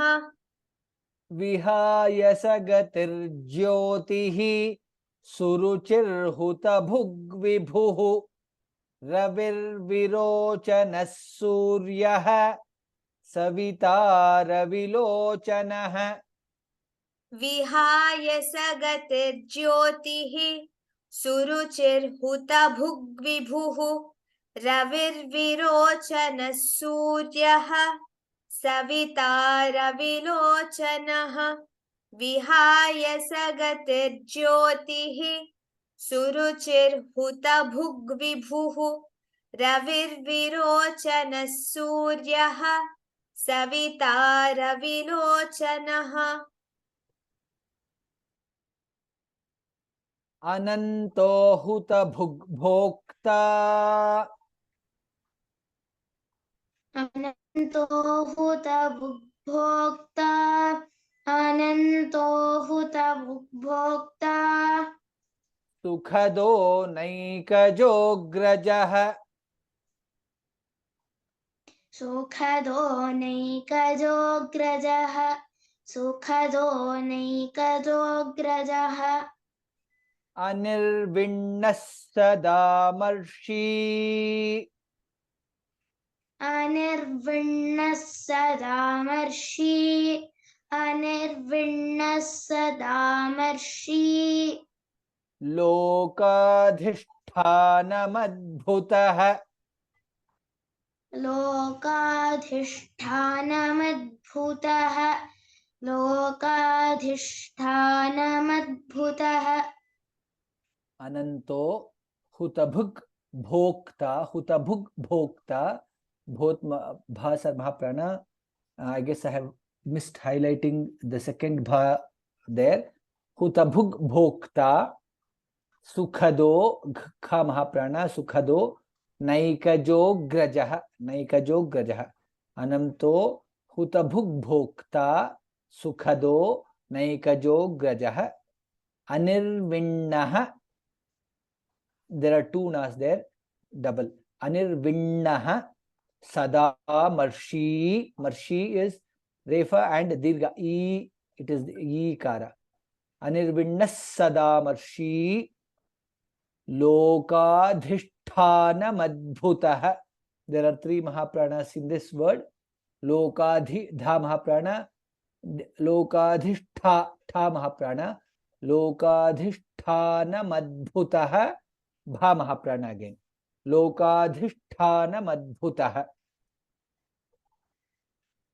विहाय सगतिर्ज्योतिः सुरुचिर्हुतभुग्विभुः रविर्विरोचनः सूर्यः सविता रविलोचनः. विहाय सगतिर्ज्योतिः सुरुचिर्हुतभुग्विभुः रविर्विरोचनः सूर्यः सविता रविलोचनः विहाय सगतिर्ज्योतिः सुरुचिर्हुतभुग्विभुः रविर्विरोचनः सूर्यः सविता रविलोचनः. अनन्तो हुतभुग्भोक्ता अनन्तो हुतभुग्भोक्ता अनन्तो हुतभुग्भोक्ता सुखदो नैकजोऽग्रजः. सुखदो नैकजोऽग्रजः सुखदो नैकजोऽग्रजः अनिर्विण्णः सदामर्षि अनिर्विण्णः सदामर्षि अनिर्विण्णः सदामर्षि लोकाधिष्ठानमद्भुतः. लोकाधिष्ठानमद्भुतः लोकाधिष्ठानमद्भुतः अनंतो हुतभुग भोक्ता हुतभुग भोक्ता both bha sarma prana. I guess I have missed highlighting the second bha there. Hutabhug bhokta sukhado kha mahaprana sukhado naikajo grajah anamto hutabhug bhokta sukhado naikajo grajah anirvinnah. There are two nas there, double. Anirvinnah sada marshi. Marshi is refa and dirgha e. It is the e kara. Anirvinnah sada marshi lokadhisthana madbhutah. There are three mahapranas in this word. Lokadhi dha mahaprana, lokadhishtha tha mahaprana, lokadhisthana madbhutah bha mahaprana again. लोकाधिष्ठान मद्भुतः.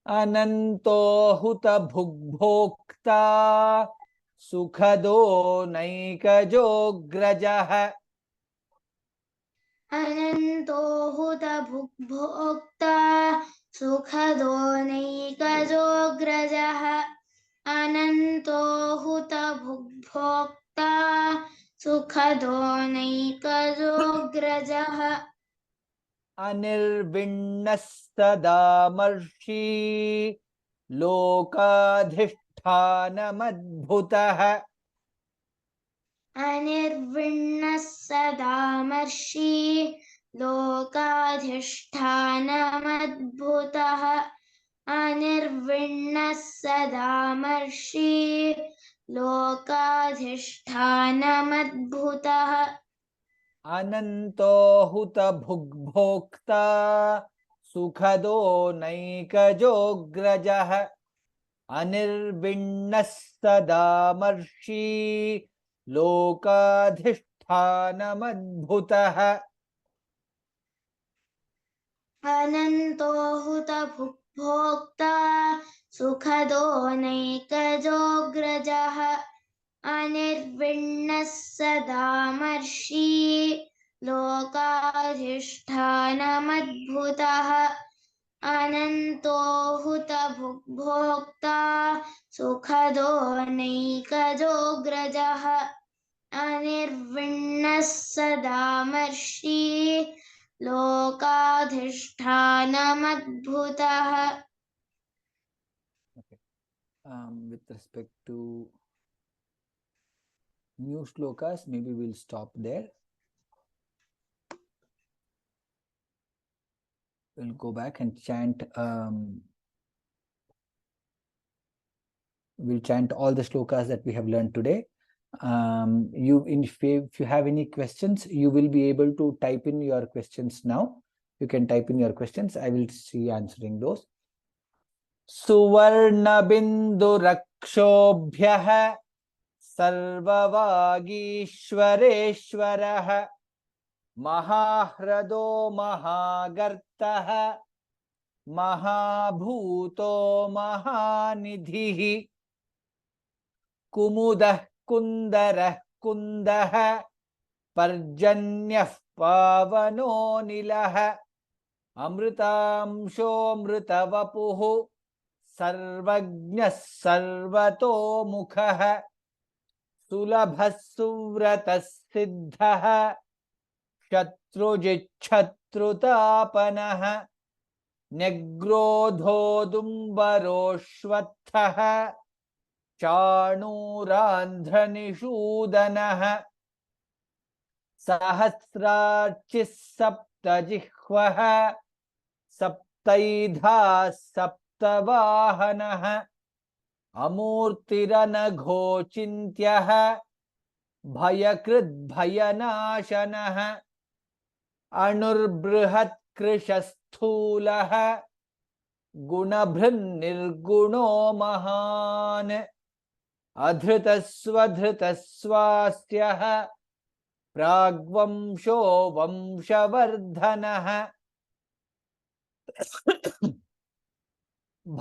अनंतो हुत भुग्भोक्ता सुखदो नैकजोऽग्रजः. अनन्तो हुत भुग्भोक्ता सुखदो नैकजोऽग्रजः अनन्तो हुत भुग्भोक्ता सुखदो नैकजोऽग्रजः अनिर्विण्णः सदामर्षि लोकाधिष्ठानमद्भुतः. अनिर्विण्णः सदामर्षि लोकाधिष्ठानमद्भुतः अनिर्विण्णः सदामर्षि लोकाधिष्ठानमद्भुतः. अनंतो हुत भुग्भोक्ता सुखदो नैकजोऽग्रजः अनिर्विण्णः सदामर्षि लोकाधिष्ठानमद्भुतः अनन्तो हुतभुग्भोक्ता सुखदो नैकजोऽग्रजः अनिर्विण्णः सदामर्षि लोकाधिष्ठानमद्भुतः अनन्तो हुतभुग्भोक्ता सुखदो नैकजोऽग्रजः अनिर्विण्णः सदामर्षि लोकाधिष्ठानमद्भुतः. With respect to new shlokas, maybe we'll stop there. We'll go back and chant. We'll chant all the shlokas that we have learned today. If you have any questions, you will be able to type in your questions now. You can type in your questions. I will see answering those. Suvarnabindurакшobhyah sarvavagishwareshwarah महाह्रदो महागर्तः महाभूतो महानिधिः कुमुदः कुन्दरः कुन्दः पर्जन्यः पावनो नीलः अमृतांशोऽमृतवपुः सर्वज्ञः सर्वतोमुखः सुलभः सुव्रतः सिद्धः शत्रुजिच्छत्रुतापनः न्यग्रोधोदुम्बरोऽश्वत्थः चाणूरान्ध्रनिषूदनः सहस्रार्चिः सप्तजिह्वः सप्तैधाः सप्तवाहनः अमूर्तिरनघोचिन्त्यः भयकृद्भयनाशनः अणुर्बृहत्कृशस्थूलः गुणभृन्निर्गुणो महान् अधृतस्वधृतस्वास्यः प्राग्वंशो वंशवर्धनः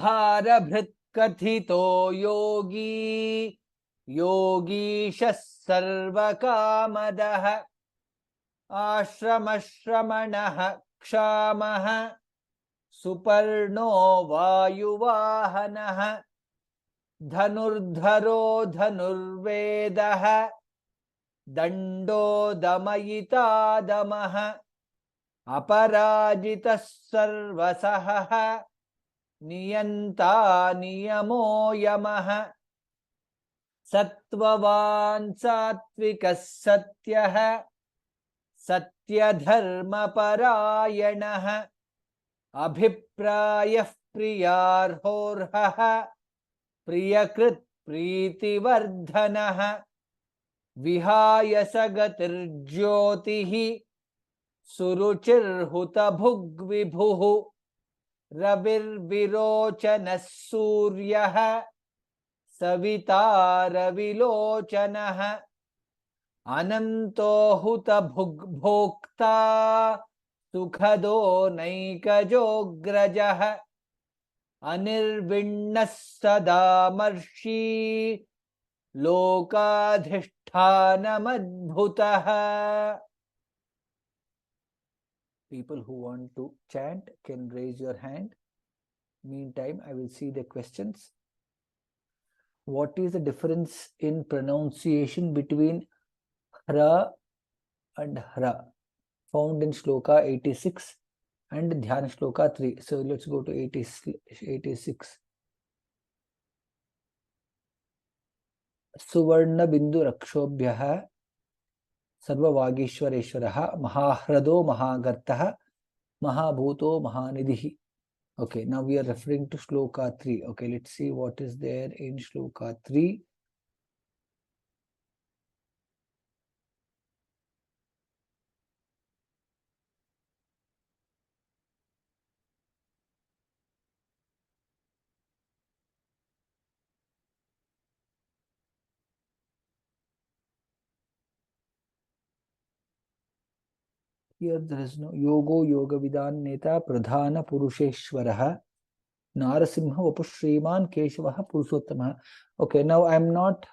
भारभृत्कथितो योगी योगीशः सर्वकामदः आश्रमश्रमणः क्षामः सुपर्णो वायुवाहनः धनुर्धरो धनुर्वेदः दण्डो दमयिता दमः अपराजितः सर्वसहः नियन्ता नियमो यमः सत्त्ववान् सात्विकः सत्यः सत्यधर्मपरायणः अभिप्रायः प्रियार्होर्हः प्रियकृत् प्रीतिवर्धनः विहाय सगतिर्ज्योतिः सुरुचिर्हुतभुग्विभुः रविर्विरोचनः सूर्यः सविता रविलोचनः अनन्तो हुतभुग्भोक्ता सुखदो नैकजोऽग्रजः अनिर्विण्णः सदामर्षि लोकाधिष्ठानमद्भुतः. People who want to chant can raise your hand. Meantime, I will see the questions. What is the difference in pronunciation between hra and hra found in shloka 86 and dhyana shloka 3? So let's go to 86. सुवर्ण बिंदु रक्षोभ्यः सर्ववागीश्वरेश्वरः महाह्रदो महागर्तः महाभूतो महानिधिः. Okay, now we are referring to shloka 3. Okay, let's see what is there in shloka 3. Here there is no yogo yoga vidan neta pradhana purusheshwarah Narasimha Vapushriman Keshavaha Purushottamaha. Okay, now I'm not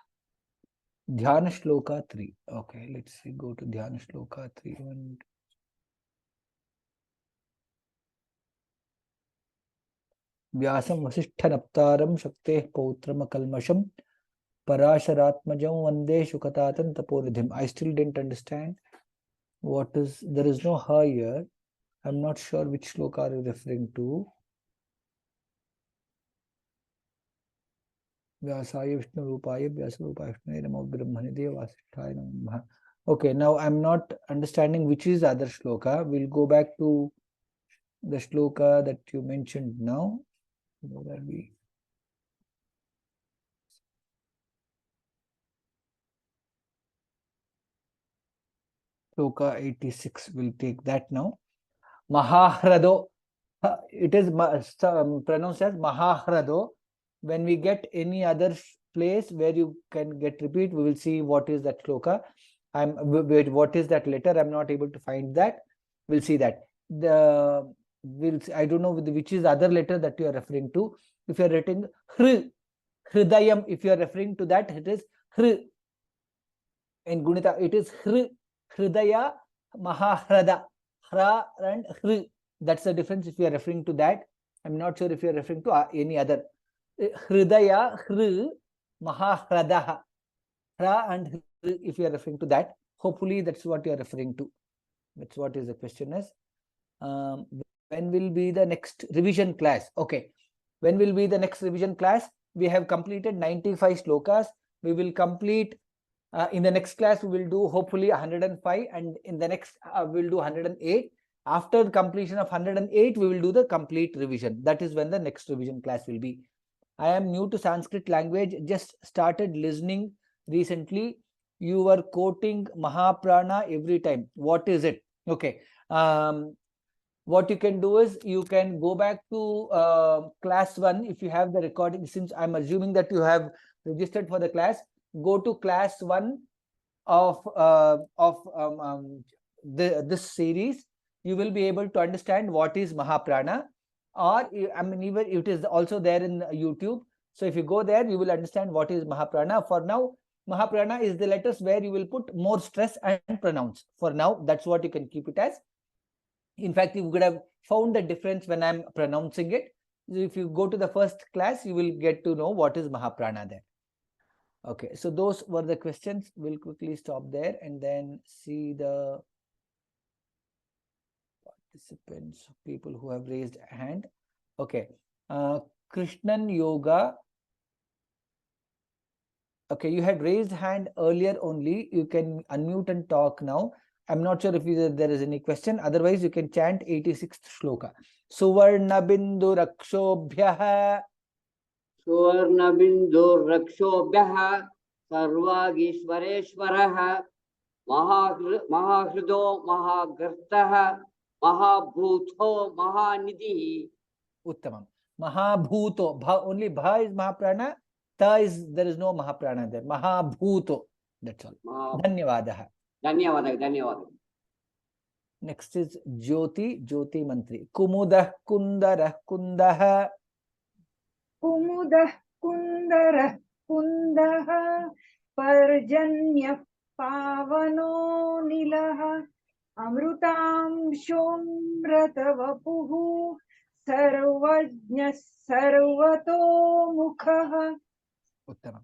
Dhyana Shloka 3. Okay, let's see, go to Dhyana Shloka 3. Vyasam Vasishthanaptaram Shakteh Pautram Kalmasham Parasharatmajam Vande Shukatatan Taporidhim. I still didn't understand what is, there is no ha here. I'm not sure which shloka are you referring to. Vyasaya Vishnu Rupaya Vyasa Rupaya Vishnu Namo Brahmanide Vasisthaya Namaha. Okay, now I'm not understanding which is the other shloka. We'll go back to the shloka that you mentioned now. Where are we? Shloka 86. We'll take that now. Mahahrado. It is pronounced as Mahahrado. When we get any other place where you can get repeat, we will see what is that shloka. What is that letter? I'm not able to find that. We'll see that. I don't know which is the other letter that you are referring to. If you are writing Hridayam, if you are referring to that, it is Hr. In Gunita, it is Hr. Hridaya Mahahrada. Hra and Hr. That's the difference if you are referring to that. I'm not sure if you are referring to any other. Hridaya, Hr, Mahahradaha. Hra and Hr, if you are referring to that. Hopefully that's what you are referring to. That's what is the question is. When will be the next revision class? Okay. When will be the next revision class? We have completed 95 shlokas. We will complete in the next class. We will do hopefully 105, and in the next we will do 108. After the completion of 108, we will do the complete revision. That is when the next revision class will be. I am new to Sanskrit language. Just started listening recently. You were quoting Mahaprana every time. What is it? Okay. What you can do is you can go back to class 1 if you have the recording. Since I'm assuming that you have registered for the class, go to class 1 of this series. You will be able to understand what is Mahaprana, or I mean even it is also there in YouTube. So if you go there, you will understand what is Mahaprana. For now, Mahaprana is the letters where you will put more stress and pronounce. For now, that's what you can keep it as. In fact, you could have found the difference when I'm pronouncing it. If you go to the first class, you will get to know what is Mahaprana there. Okay, so those were the questions. We'll quickly stop there and then see the participants, people who have raised a hand. Okay, Krishnan Yoga. Okay, you had raised hand earlier only. You can unmute and talk now. I'm not sure if there is any question. Otherwise, you can chant 86th shloka. Suvarna bindu rakshobhyah. Suvarna bindu rakshobhyah. Sarvagishwareshwarah. Mahahrido Mahagartah. Mahabhuto Mahanidhi. Uttamam. Mahabhuto. Only Bha is Mahaprana. Ta is, there is no Mahaprana there. Mahabhuto. That's all. Dhanyavadaha. Dhanyavada. Next is Jyoti Mantri. Kumudah Kundarah Kundaha. Kumudah Kundarah Kundaha. Parjanya Pavano Nilaha. Amrutam Shomratavapuhu. Sarvajna Sarvato Mukhaha. Uttamam.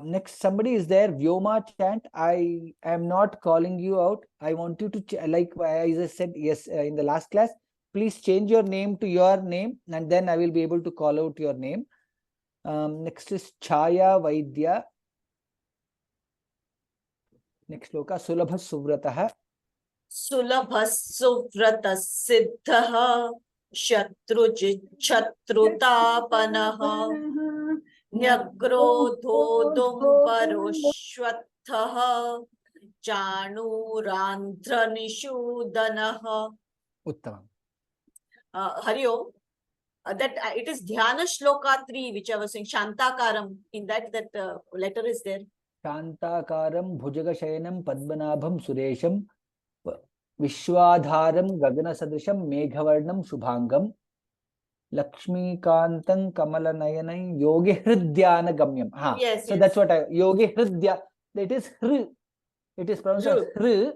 Next, somebody is there, Vyoma chant. I am not calling you out. I want you to, like as I said, yes, in the last class, please change your name to your name, and then I will be able to call out your name. Next is Chaya Vaidya. Next shloka, Sulabha Suvrataha. Sulabha Suvrata Siddhaha Shatrujit Shatrutapanaha Nyagrodho Dumparoshwathaha Chanurandhra Nishudanaha. Uttamam. Hari Om. That it is Dhyana Shloka 3, which I was saying, Shantakaram. In that letter is there. Shantakaram Bhujagasayanam Padmanabham Suresham Vishwadharam Gaganasadarsam Meghavarnam Shubhangam Lakshmikantam Kamalanayanam Yogi Hridyana Gamyam. Yes, So yes. that's what I Yogi Hridya. It is Hr. It is pronounced as Hr.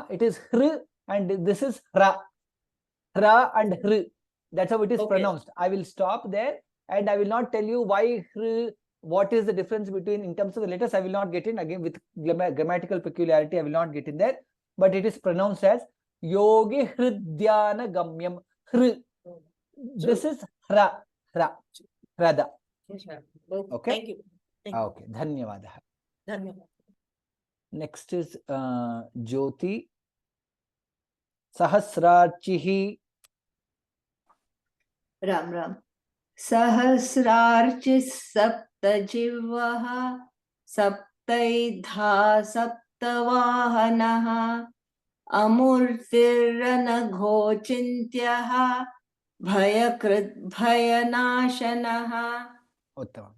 It is Hr and this is Hra. Hra and Hr. That's how it is Okay. pronounced. I will stop there and I will not tell you why Hr. What is the difference between in terms of the letters? I will not get in again with grammatical peculiarity. I will not get in there. But it is pronounced as Yogi Hridyana Gamyam. Hr. This is Hra. Hra. Hrada. Okay. Thank you. Thank you. Okay. Dhanyavadah. Dhanyavad. Next is Jyoti. Sahasrachihi. Ram Ram सहस्रार्चिः सप्तजिह्वः सप्तैधा सप्तवाहनः अमूर्तिरनघोचिन्त्यः भयकृद् भयनाशनः. Uttamam.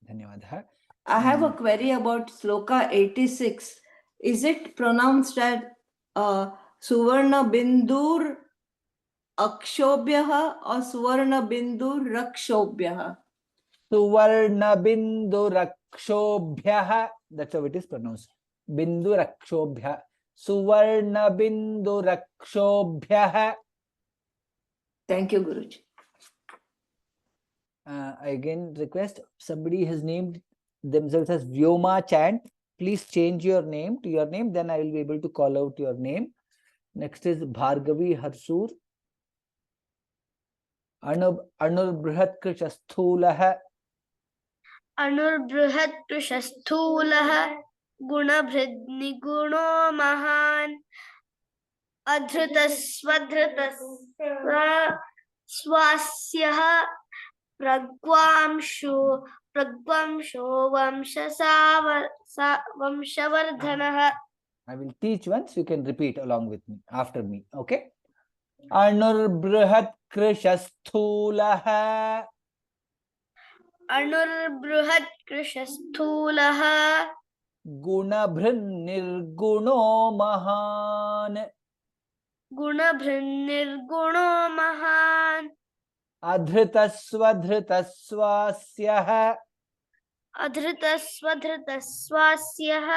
Dhanyavadah. I have a query about Sloka 86. Is it pronounced as Suvarna Bindur Akshobhyah or Suvarna Bindur Rakshobhyah? Suvarna Bindu Rakshobhyah. That's how it is pronounced. Bindu Rakshobhyah. Suvarna Bindu Rakshobhyah. Thank you, Guruji. I again request, somebody has named themselves as Vyoma Chant. Please change your name to your name, then I will be able to call out your name. Next is Bhargavi Harsur. Anurbrihat Krishasthulah. अनुर्बृहत् कृशस्थूलः गुणभृद् निगुणो महान् अधृतस्वधृतस्वास्यः प्रग्वांशो वंशवर्धनः. I will teach once, you can repeat along with me, after me, okay? Anurbrihat Krishasthulah. अनुर्बृहत् कृशस्थूलः Gunabhrin Nirguno Mahan. गुणभृन्निर्गुणो महान् Adhritasvadhritasvasyah. अधृतस्वधृतस्वास्यः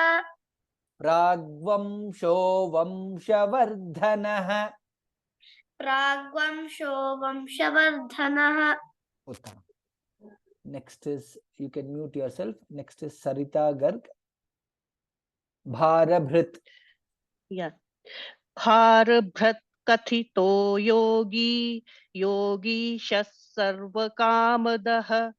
Pragvamsho Vamshavardhanah. प्राग्वंशो वंशवर्धनः. Uttam. Next is, you can mute yourself. Next is Sarita Garg. Bharabhrit. Yeah. Bharabhrat kathito yogi, yogishah sarvakamadah,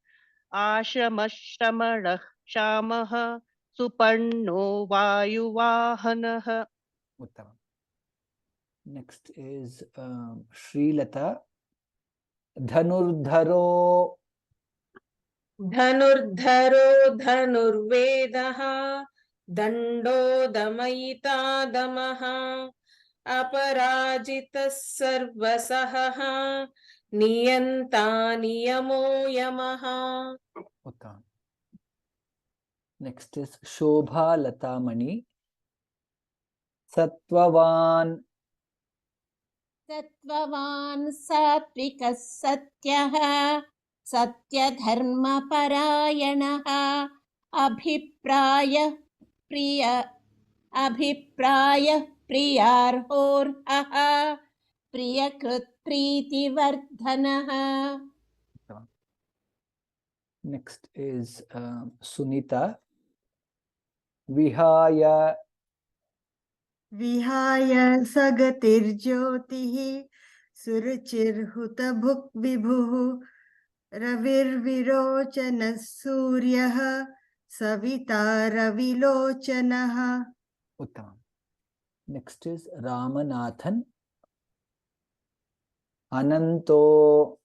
ashramashramadah shamah, suparno vayuvahanah. Uttam. Next is Srilata. Dhanurdharo. धनुर्धरो धनुर्वेदः दण्डो दमयिता दमः अपराजितः सर्वसहः नियन्ता नियमो यमः. Uttam. Next is Shobha Latamani. Sattvavan. सत्त्ववान् सात्विकः सत्यः सत्यधर्मपरायणः अभिप्रायः प्रियार्होर्हः प्रियकृत्प्रीतिवर्धनः. Next is Sunita. Vihaya. विहाय सगतिर्ज्योतिः सुरुचिर्हुतभुक् विभुः रविर्विरोचनः सूर्यः सविता रविलोचनः. Uttam. Next is Ramanathan. Ananto.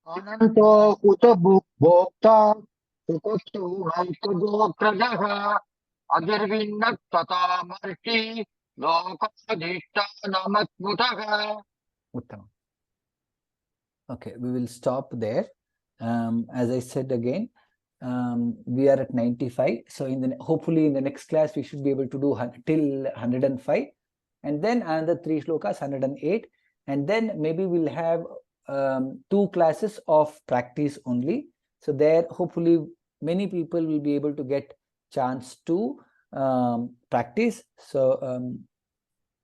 Ananto Utabhokta Sukotu Hankagokradah Agirvinnat Tatamarti Lokadishtanamatmutah. Uttam. Okay, we will stop there. As I said again, we are at 95. So hopefully in the next class, we should be able to do till 105. and then another 3 shlokas, 108, and then maybe we'll have 2 classes of practice only. So there, hopefully, many people will be able to get chance to practice. So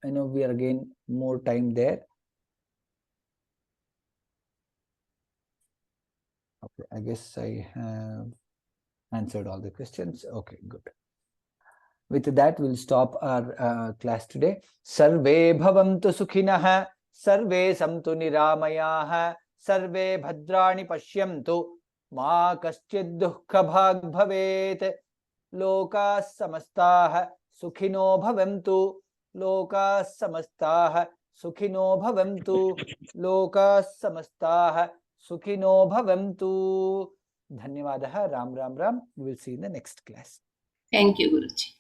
I know we are again more time there. Okay, I guess I have answered all the questions. Okay, good. With that, we'll stop our class today. Sarve bhavantu sukhinah, sarve santu niramayah, sarve bhadrani pashyantu, ma kaschid dukkha bhag bhavet, loka samastah sukhino bhavantu, loka samastah sukhino bhavantu, loka samastah sukhino bhavantu. Dhanyavadah. Ram Ram Ram. We will see you in the next class. Thank you, Guruji.